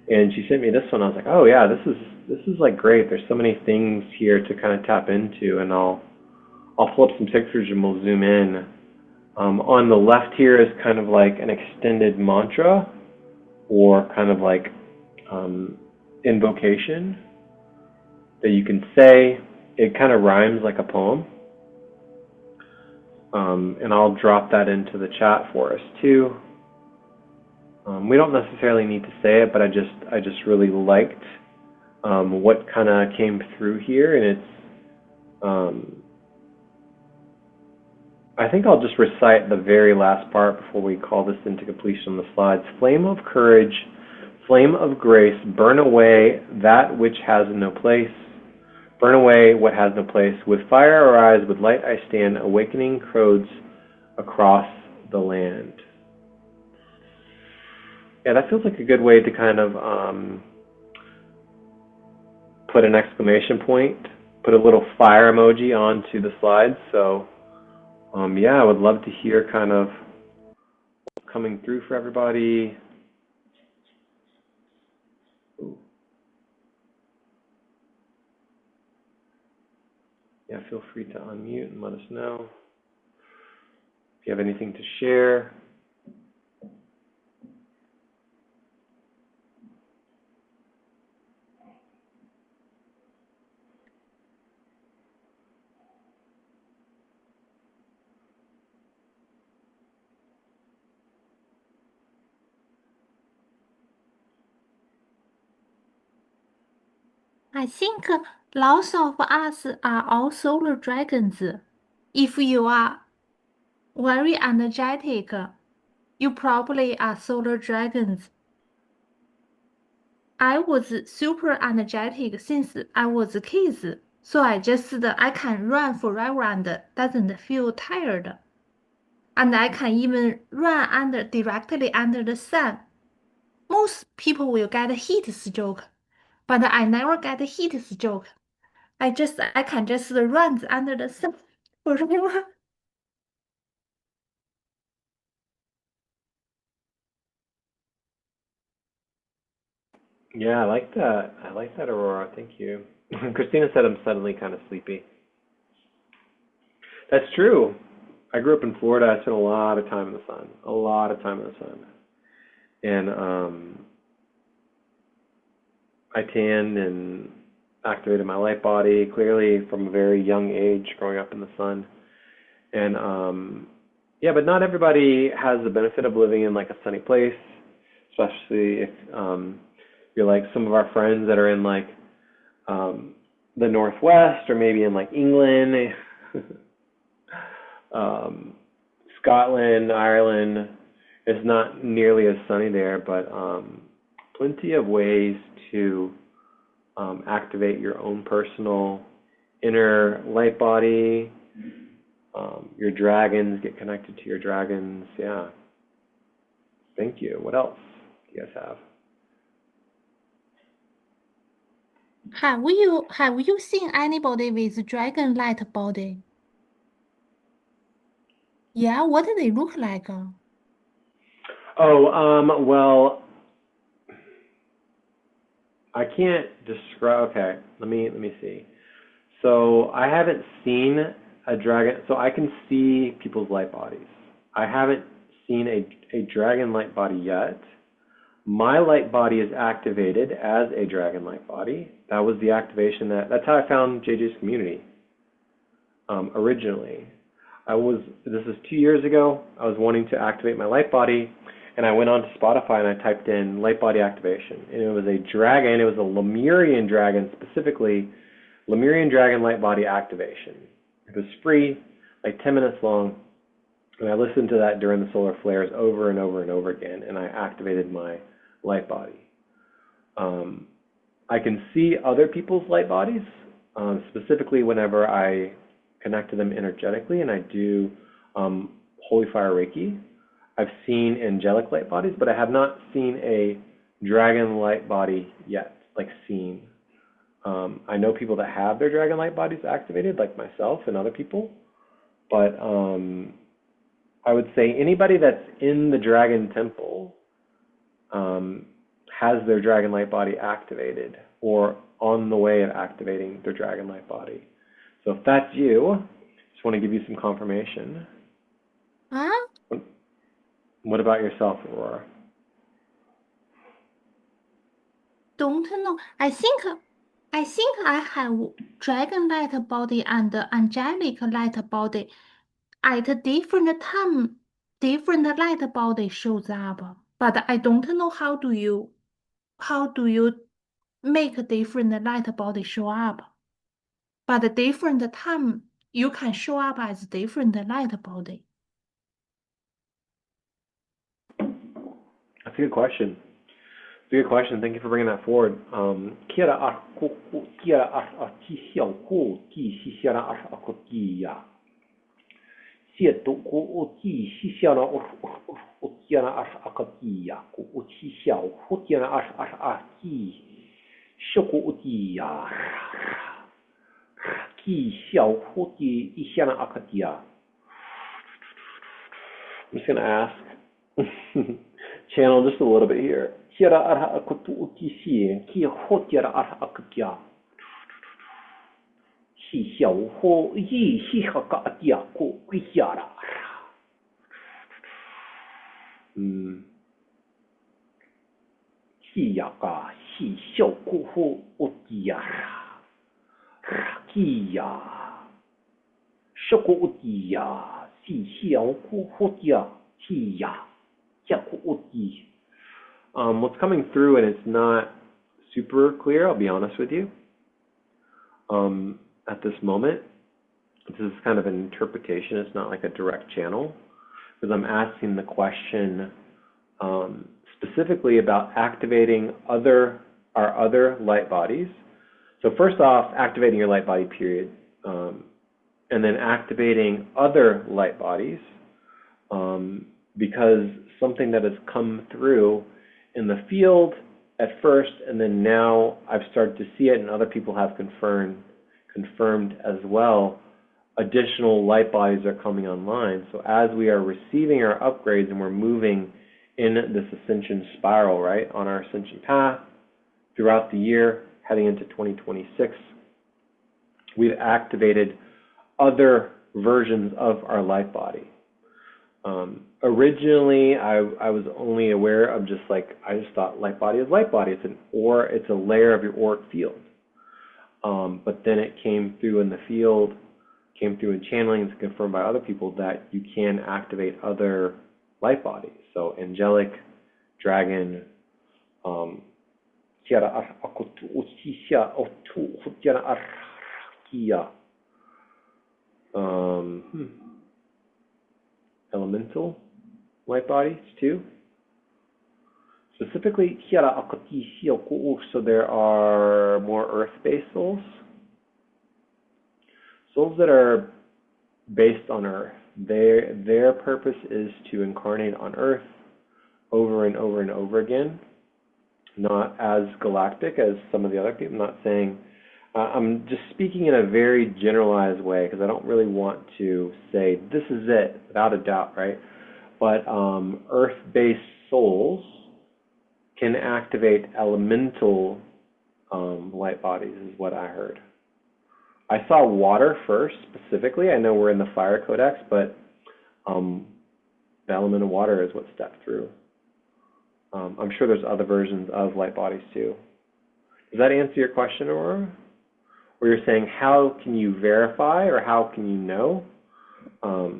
And she sent me this one. I was like, oh yeah, this is like great. There's so many things here to kind of tap into, and I'll pull up some pictures and we'll zoom in. On the left here is kind of like an extended mantra or kind of like invocation that you can say. It kind of rhymes like a poem. And I'll drop that into the chat for us too. We don't necessarily need to say it, but I just really liked what kind of came through here, and it's I think I'll just recite the very last part before we call this into completion on the slides. Flame of courage, flame of grace, burn away that which has no place. Burn away what has no place. With fire arise, with light I stand, awakening crows across the land. Yeah, that feels like a good way to kind of put an exclamation point, put a little fire emoji onto the slides. So yeah, I would love to hear kind of what's coming through for everybody. Ooh. Yeah, feel free to unmute and let us know if you have anything to share. I think lots of us are all solar dragons. If you are very energetic, you probably are solar dragons. I was super energetic since I was a kid, so I can run forever and doesn't feel tired. And I can even run directly under the sun. Most people will get a heat stroke, but I never get a heat stroke. I can just run under the sun forever. Yeah, I like that. I like that, Aurora. Thank you. Christina said I'm suddenly kind of sleepy. That's true. I grew up in Florida. I spent a lot of time in the sun. A lot of time in the sun. And I tanned and activated my light body clearly from a very young age, growing up in the sun. And yeah, but not everybody has the benefit of living in like a sunny place, especially if you're like some of our friends that are in like the Northwest or maybe in like England, Scotland, Ireland. It's not nearly as sunny there, but plenty of ways to activate your own personal inner light body, your dragons, get connected to your dragons. Yeah. Thank you. What else do you guys have? Have you seen anybody with dragon light body? Yeah, what do they look like? Oh, well, I can't describe. Okay, let me see. So I haven't seen a dragon. So I can see people's light bodies. I haven't seen a dragon light body yet. My light body is activated as a dragon light body. That was the activation that's how I found JJ's community. Originally, this is 2 years ago. I was wanting to activate my light body, and I went on to Spotify and I typed in light body activation, and it was a dragon. It was a Lemurian dragon, specifically Lemurian dragon light body activation. It was free, like 10 minutes long, and I listened to that during the solar flares over and over and over again, and I activated my light body. I can see other people's light bodies, specifically whenever I connect to them energetically, and I do Holy Fire Reiki. I've seen angelic light bodies, but I have not seen a dragon light body yet, like seen. I know people that have their dragon light bodies activated, like myself and other people, but I would say anybody that's in the dragon temple has their dragon light body activated or on the way of activating their dragon light body. So if that's you, just want to give you some confirmation. Huh? What about yourself, Aurora? Don't know. I think I have dragon light body and angelic light body. At a different time, different light body shows up. But I don't know how do you make a different light body show up. But at different time, you can show up as different light body. That's a good question. It's a good question. Thank you for bringing that forward. Kia ra kia ra ti xiao ko ti xi xia ra ko ti ya. Xie tu ko o ti xi xia ra o ti ra ko ti ya ko o ti xiao ko ti ra ti xiao ko o ti ya. Ki xiao ko ti i xia ra ko ti ya. I'm just going to ask, channel just a little bit here. Kiara ara akutu utisi, kia hotiara ara akutia. Si xiao ho yi si haka atia ko kiara. Si yaka si xiao ko ho otiara. Rakia. Shoko otia, si xiao ko hotia, si ya. Yaku oti. What's coming through, and it's not super clear, I'll be honest with you, at this moment. This is kind of an interpretation. It's not like a direct channel, because I'm asking the question specifically about activating our other light bodies. So first off, activating your light body, period, and then activating other light bodies, because something that has come through in the field at first, and then now I've started to see it, and other people have confirmed as well, additional light bodies are coming online. So as we are receiving our upgrades and we're moving in this ascension spiral, right, on our ascension path throughout the year, heading into 2026, we've activated other versions of our light body. Originally, I was only aware of I just thought light body is light body. It's a layer of your auric field. But then it came through in the field, came through in channeling, it's confirmed by other people that you can activate other light bodies. So angelic, dragon, elemental light bodies too. Specifically, so there are more earth-based souls. Souls that are based on earth. Their purpose is to incarnate on earth over and over and over again. Not as galactic as some of the other people. I'm not saying, I'm just speaking in a very generalized way, because I don't really want to say this is it without a doubt, right? But earth-based souls can activate elemental light bodies, is what I heard. I saw water first, specifically. I know we're in the Fire Codex, but the element of water is what stepped through. I'm sure there's other versions of light bodies too. Does that answer your question, Aurora? Or you're saying, how can you verify, or how can you know? How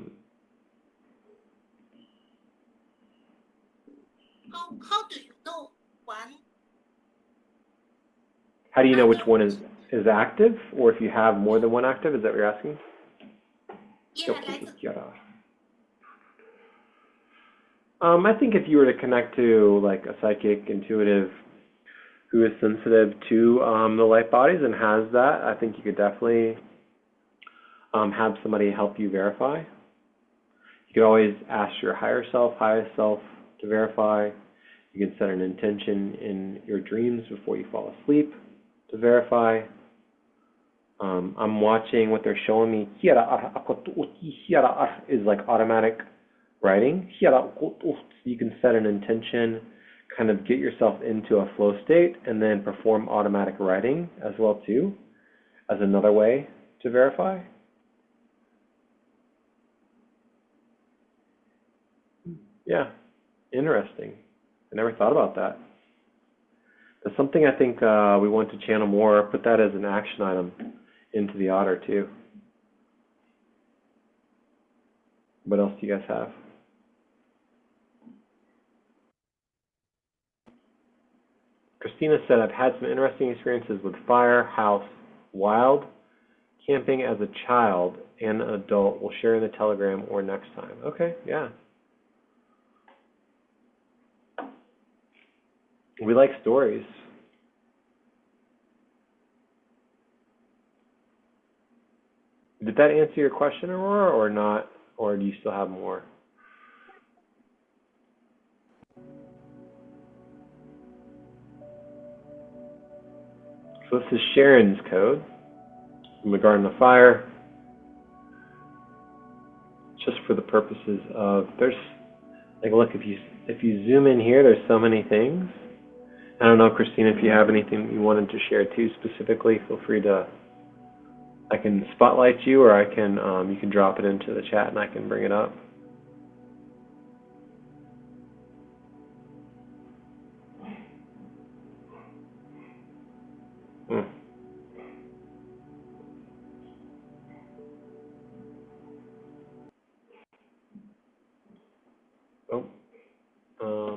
do you know one? How do you know which one is active, or if you have more than one active? Is that what you're asking? I think if you were to connect to like a psychic, intuitive, who is sensitive to the light bodies and has that, I think you could definitely have somebody help you verify. You could always ask your higher self, highest self to verify. You can set an intention in your dreams before you fall asleep to verify. I'm watching what they're showing me. Is like automatic writing. You can set an intention, kind of get yourself into a flow state, and then perform automatic writing as well too, as another way to verify. Yeah, interesting. I never thought about that. That's something I think we want to channel more. Put that as an action item into the otter too. What else do you guys have? Christina said, I've had some interesting experiences with fire, house, wild, camping as a child and an adult. We'll share in the Telegram or next time. Okay, yeah. We like stories. Did that answer your question, Aurora, or not? Or do you still have more? So this is Sharon's code regarding the fire. Just for the purposes of, there's, like, look, if you zoom in here, there's so many things. I don't know, Christina, if you have anything you wanted to share too specifically, feel free to, I can spotlight you, or I can, you can drop it into the chat and I can bring it up.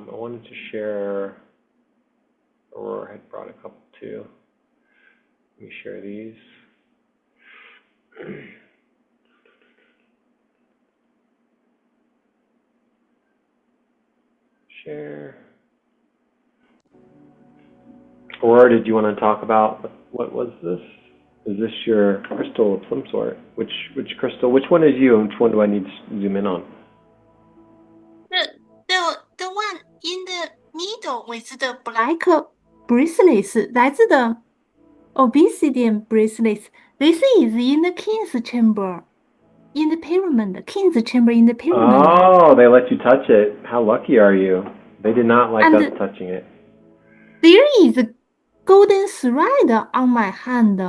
I wanted to share, Aurora had brought a couple too. Let me share these. Share. Aurora, did you want to talk about what was this? Is this your crystal of some sort? Which crystal? Which one is you, and which one do I need to zoom in on? The one in the middle with the black bracelets, that's the obsidian bracelets. This is in the king's chamber, in the pyramid. King's chamber in the pyramid. Oh, they let you touch it. How lucky are you? They did not like us touching it. There is a golden thread on my hand.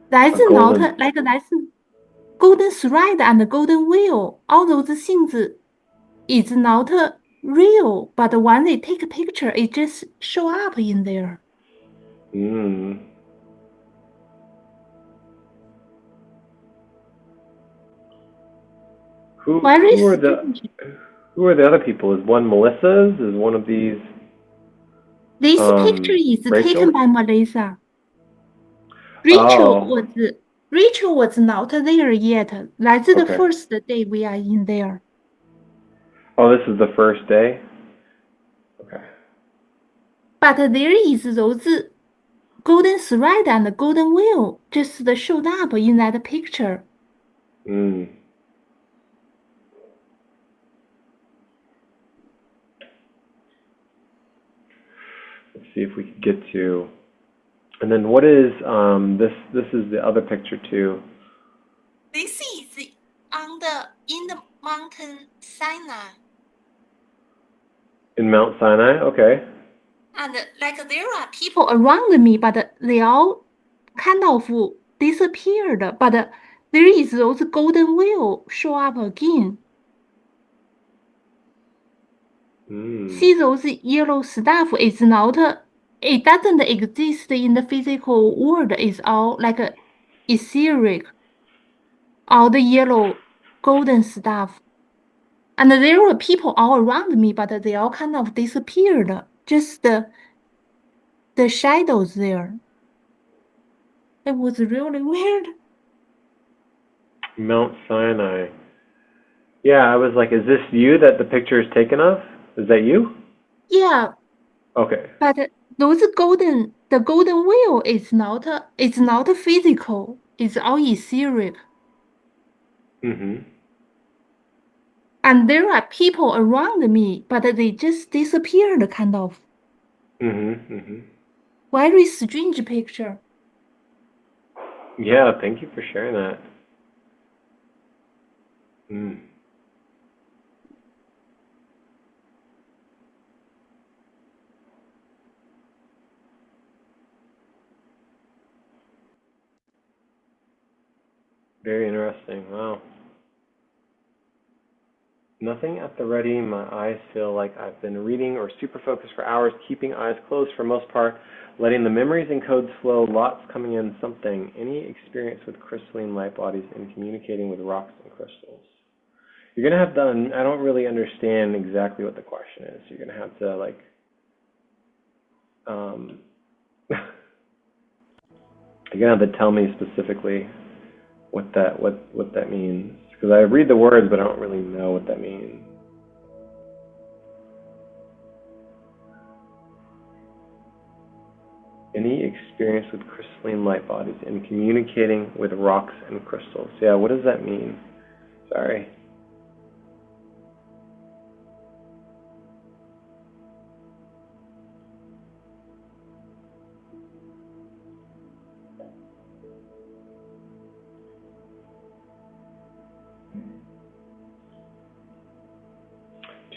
That's not like that's golden thread and golden wheel. All those things is not real, but when they take a picture, it just show up in there. Mm. Who are the other people? Is one Melissa's? Is one of these? This picture is Rachel? taken by Melissa. Rachel was not there yet. That's the first day we are in there. Oh, this is the first day? Okay. But there is those golden thread and golden wheel just showed up in that picture. Mm. Let's see if we can get to, and then what is this is the other picture too. This is in the mountain Sinai. In Mount Sinai, okay. And like there are people around me, but they all kind of disappeared. But there is those golden wheel show up again. See those yellow stuff is not, it doesn't exist in the physical world. It's all like etheric. All the yellow golden stuff. And there were people all around me, but they all kind of disappeared. Just the shadows there. It was really weird. Mount Sinai. Yeah, I was like, is this you that the picture is taken of? Is that you? Yeah. Okay. But the golden wheel is not physical. It's all etheric. Mm-hmm. And there are people around me, but they just disappeared, kind of. Mm-hmm. Mm-hmm. very strange picture. Yeah, thank you for sharing that. Mm. Very interesting. Wow. Nothing at the ready. My eyes feel like I've been reading or super focused for hours, keeping eyes closed for most part, letting the memories and codes flow, lots coming in, something. Any experience with crystalline light bodies and communicating with rocks and crystals? You're going to have to, I don't really understand exactly what the question is. You're going to have to, like, you're going to have to tell me specifically what that means. Because I read the words, but I don't really know what that means. Any experience with crystalline light bodies and communicating with rocks and crystals. Yeah, what does that mean? Sorry.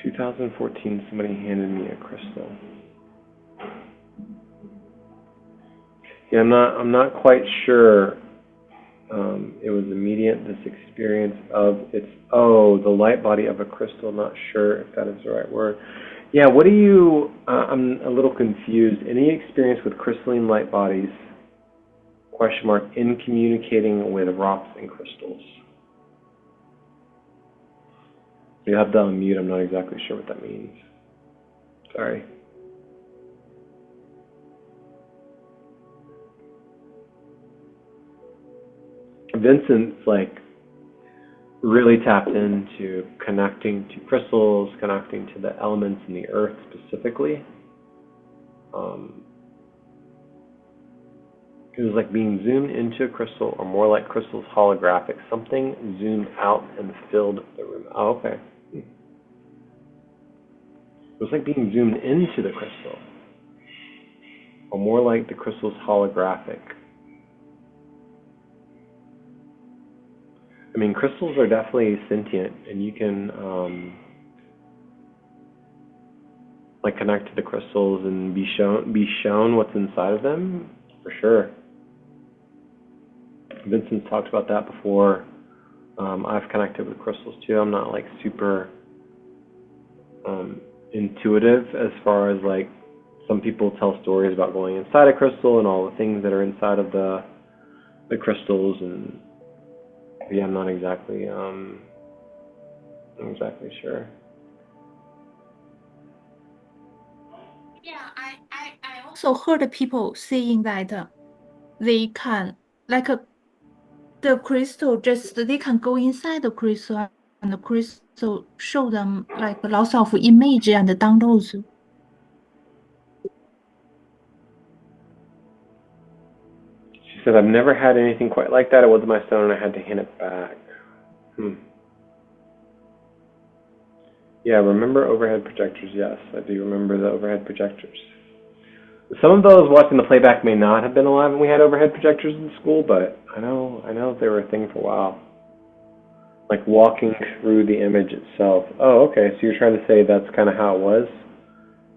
In 2014, somebody handed me a crystal. Yeah, I'm not quite sure. It was immediate, this experience of the light body of a crystal. Not sure if that is the right word. Yeah, what do you, I'm a little confused. Any experience with crystalline light bodies, question mark, in communicating with rocks and crystals? You have to unmute, I'm not exactly sure what that means. Sorry. Vincent's like really tapped into connecting to crystals, connecting to the elements in the earth specifically. It was like being zoomed into a crystal, or more like crystals holographic. Something zoomed out and filled the room. Oh, okay. It was like being zoomed into the crystal, or more like the crystal's holographic. I mean, crystals are definitely sentient, and you can like connect to the crystals and be shown what's inside of them, for sure. Vincent's talked about that before. I've connected with crystals too. I'm not like super intuitive as far as like some people tell stories about going inside a crystal and all the things that are inside of the crystals, and yeah, I'm not exactly sure. Yeah, I also heard people saying that they can, like the crystal, just they can go inside the crystal and the crystal show them like lots of image and downloads. She said, I've never had anything quite like that. It wasn't my stone and I had to hand it back. Yeah, remember overhead projectors? Yes, I do remember the overhead projectors. Some of those watching the playback may not have been alive when we had overhead projectors in school, but I know they were a thing for a while. Like walking through the image itself. Oh, okay, so you're trying to say that's kind of how it was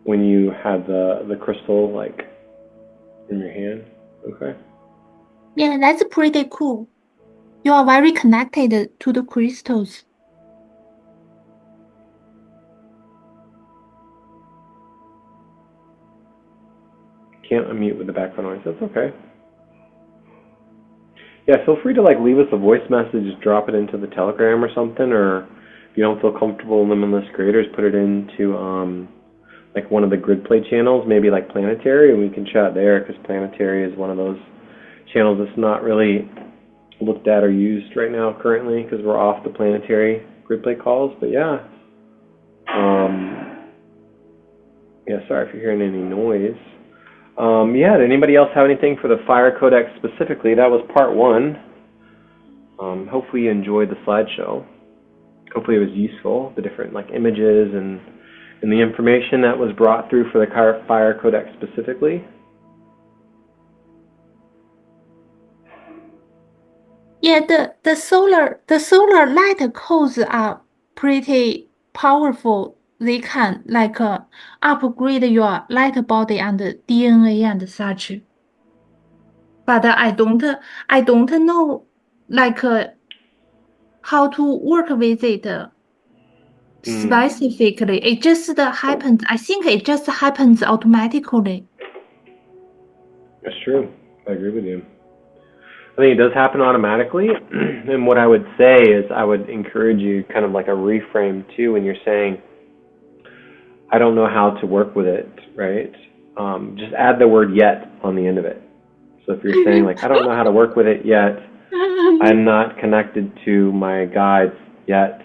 when you had the crystal like in your hand? Okay. Yeah, that's pretty cool. You are very connected to the crystals. Can't unmute with the background noise. That's okay. Yeah, feel free to like leave us a voice message, just drop it into the Telegram or something, or if you don't feel comfortable in Limitless Creators, put it into like one of the grid play channels, maybe like Planetary, and we can chat there, because Planetary is one of those channels that's not really looked at or used right now currently, because we're off the Planetary grid play calls. But yeah, yeah, sorry if you're hearing any noise. Yeah, did anybody else have anything for the Fire Codex specifically? That was part one. Hopefully you enjoyed the slideshow. Hopefully it was useful, the different like images and the information that was brought through for the Fire Codex specifically. Yeah, the solar light codes are pretty powerful. They can like upgrade your light body and DNA and such. But I don't know like how to work with it specifically. It just happens. I think it just happens automatically. That's true. I agree with you. I think it does happen automatically. And what I would say is I would encourage you kind of like a reframe too when you're saying, I don't know how to work with it, right? Just add the word yet on the end of it. So if you're saying like, I don't know how to work with it yet, I'm not connected to my guides yet,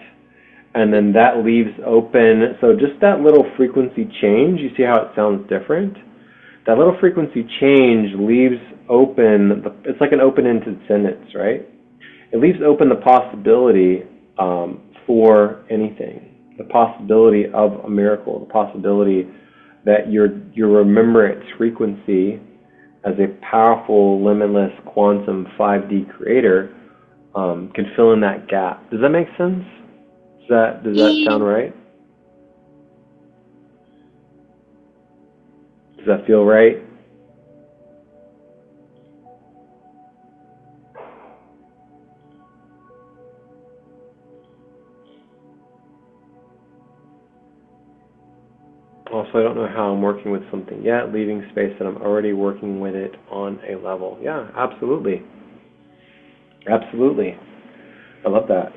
and then that leaves open, so just that little frequency change, you see how it sounds different? That little frequency change leaves open, it's like an open-ended sentence, right? It leaves open the possibility for anything, the possibility of a miracle, the possibility that your remembrance frequency as a powerful, limitless, quantum 5D creator can fill in that gap. Does that make sense? Does that sound right? Does that feel right? Also, I don't know how I'm working with something yet, leaving space that I'm already working with it on a level. Yeah, absolutely. Absolutely. I love that.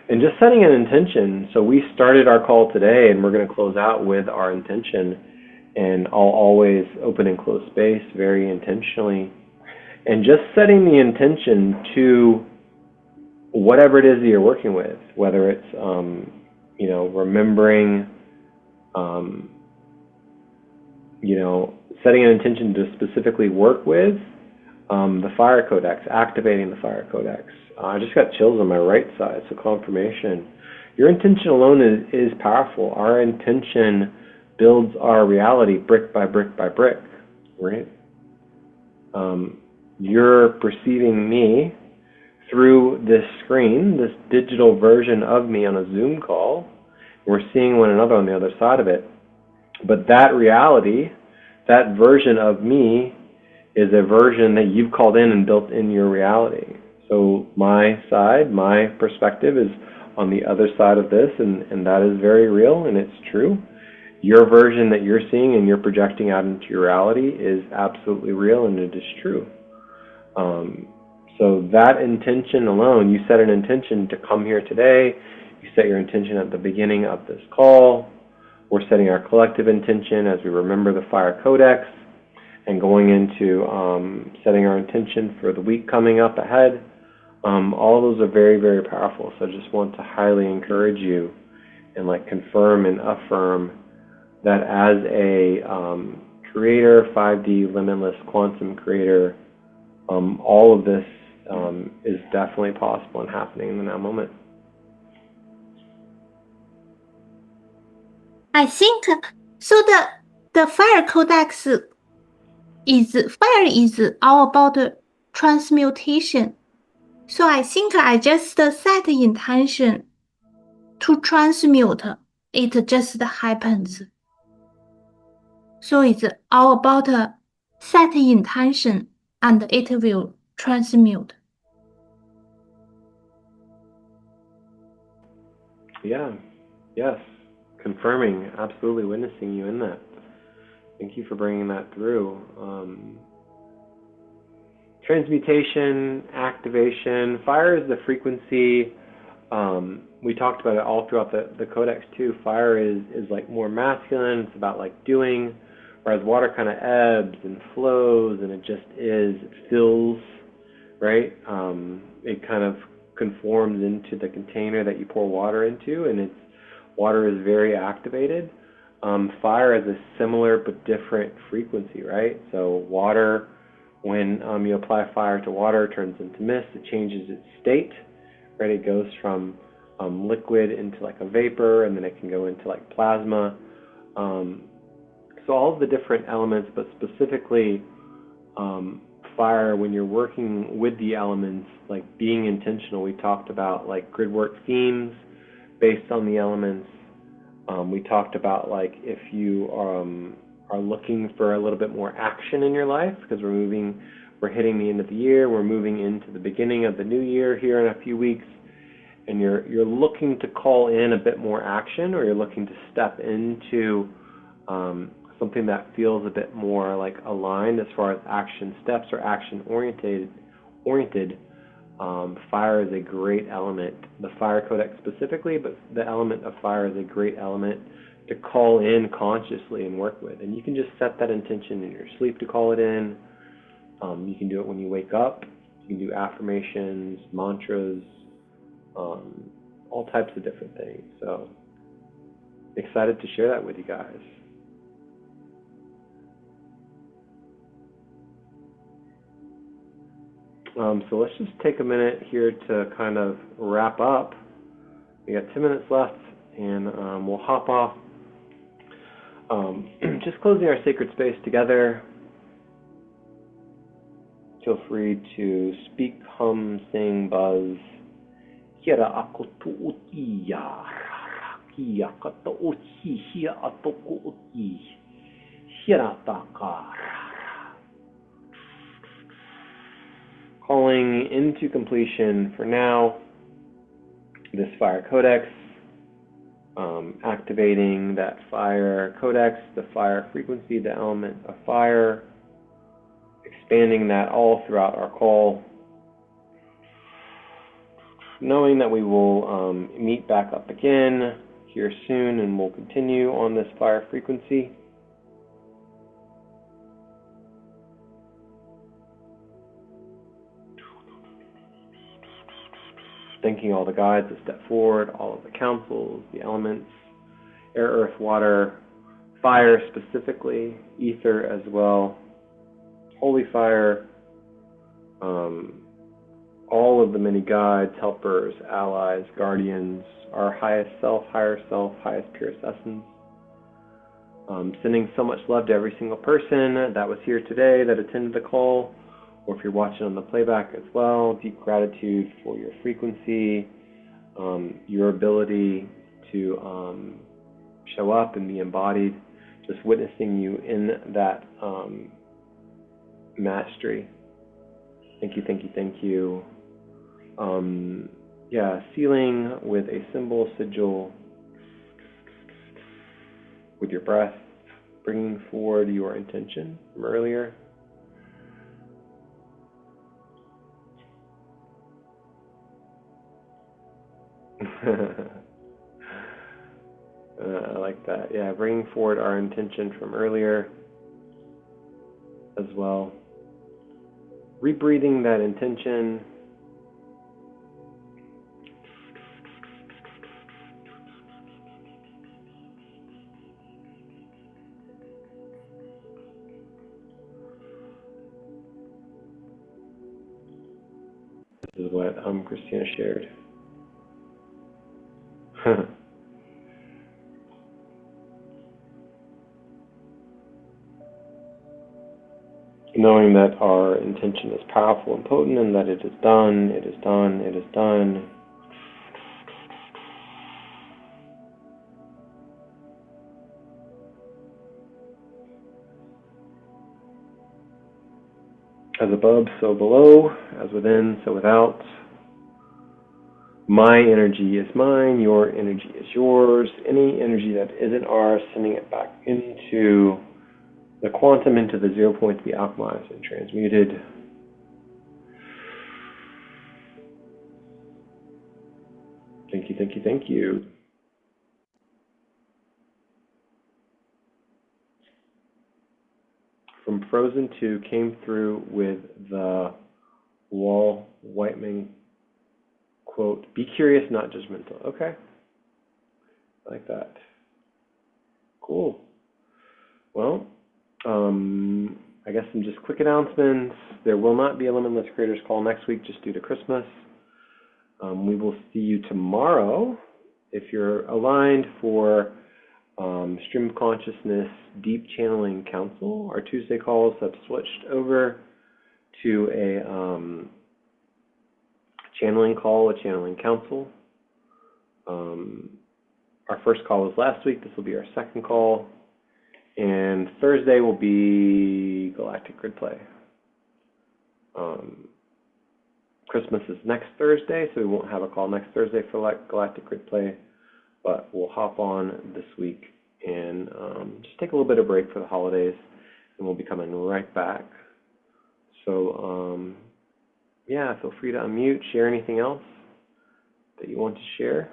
And just setting an intention. So we started our call today, and we're going to close out with our intention. And I'll always open and close space very intentionally. And just setting the intention to whatever it is that you're working with, whether it's, remembering, setting an intention to specifically work with the Fire Codex, activating the Fire Codex. I just got chills on my right side, so confirmation. Your intention alone is powerful. Our intention builds our reality brick by brick by brick, right? You're perceiving me through this screen, this digital version of me on a Zoom call. We're seeing one another on the other side of it. But that reality, that version of me, is a version that you've called in and built in your reality. So my side, my perspective is on the other side of this, and that is very real and it's true. Your version that you're seeing and you're projecting out into your reality is absolutely real and it is true. So that intention alone, you set an intention to come here today, you set your intention at the beginning of this call. We're setting our collective intention as we remember the Fire Codex and going into setting our intention for the week coming up ahead. All of those are very, very powerful. So I just want to highly encourage you and confirm and affirm that as a creator, 5D, limitless, quantum creator, all of this is definitely possible and happening in the now moment. I think so. The Fire Codex is all about transmutation. So I think I just set intention to transmute. It just happens. So it's all about set intention and it will transmute. Yeah, yes, confirming, absolutely witnessing you in that. Thank you for bringing that through. Transmutation, activation, fire is the frequency. We talked about it all throughout the codex too. Fire is more masculine. It's about doing, whereas water kind of ebbs and flows, and it just is. It fills, right? It kind of conforms into the container that you pour water into, and water is very activated. Fire is a similar but different frequency, right? So water, when you apply fire to water, it turns into mist. It changes its state, right? It goes from liquid into a vapor, and then it can go into plasma. So all of the different elements, but specifically fire, when you're working with the elements, like being intentional. We talked about like grid work themes based on the elements. We talked about like if you are looking for a little bit more action in your life, because we're hitting the end of the year, we're moving into the beginning of the new year here in a few weeks, and you're looking to call in a bit more action, or you're looking to step into something that feels a bit more like aligned as far as action steps or action oriented. Fire is a great element. The Fire Codex specifically, but the element of fire is a great element to call in consciously and work with. And you can just set that intention in your sleep to call it in. You can do it when you wake up. You can do affirmations, mantras, all types of different things. So excited to share that with you guys. So let's just take a minute here to kind of wrap up. We got 10 minutes left, and we'll hop off. Just closing our sacred space together. Feel free to speak, hum, sing, buzz. Hira akoto uti ya kia kata uti hia atoko uti hira taka. Calling into completion for now this Fire Codex, activating that Fire Codex, the fire frequency, the element of fire, expanding that all throughout our call, knowing that we will meet back up again here soon, and we'll continue on this fire frequency. Thanking all the guides that step forward, all of the councils, the elements, air, earth, water, fire specifically, ether as well, holy fire, all of the many guides, helpers, allies, guardians, our highest self, highest purest essence. Sending so much love to every single person that was here today, that attended the call, or if you're watching on the playback as well. Deep gratitude for your frequency, your ability to show up and be embodied, just witnessing you in that mastery. Thank you, thank you, thank you. Sealing with a symbol sigil with your breath, bringing forward your intention from earlier. I like that. Yeah, bringing forward our intention from earlier as well. Rebreathing that intention. This is what Christina shared. Knowing that our intention is powerful and potent, and that it is done, it is done, it is done. As above, so below. As within, so without. My energy is mine, your energy is yours. Any energy that isn't ours, sending it back into the quantum, into the 0 point to be alchemized and transmuted. Thank you, thank you, thank you. From Frozen 2 came through with the Wall Whiteman quote, "Be curious, not judgmental." Okay. I like that. Cool. Well, I guess some just quick announcements. There will not be a Limitless Creators call next week just due to Christmas. We will see you tomorrow if you're aligned for Stream of Consciousness Deep Channeling Council. Our Tuesday calls have switched over to a channeling call, a channeling council. Our first call was last week. This will be our second call. And Thursday will be Galactic Grid Play. Christmas is next Thursday, so we won't have a call next Thursday for Galactic Grid Play, but we'll hop on this week and just take a little bit of break for the holidays, and we'll be coming right back. So, yeah, feel free to unmute, share anything else that you want to share.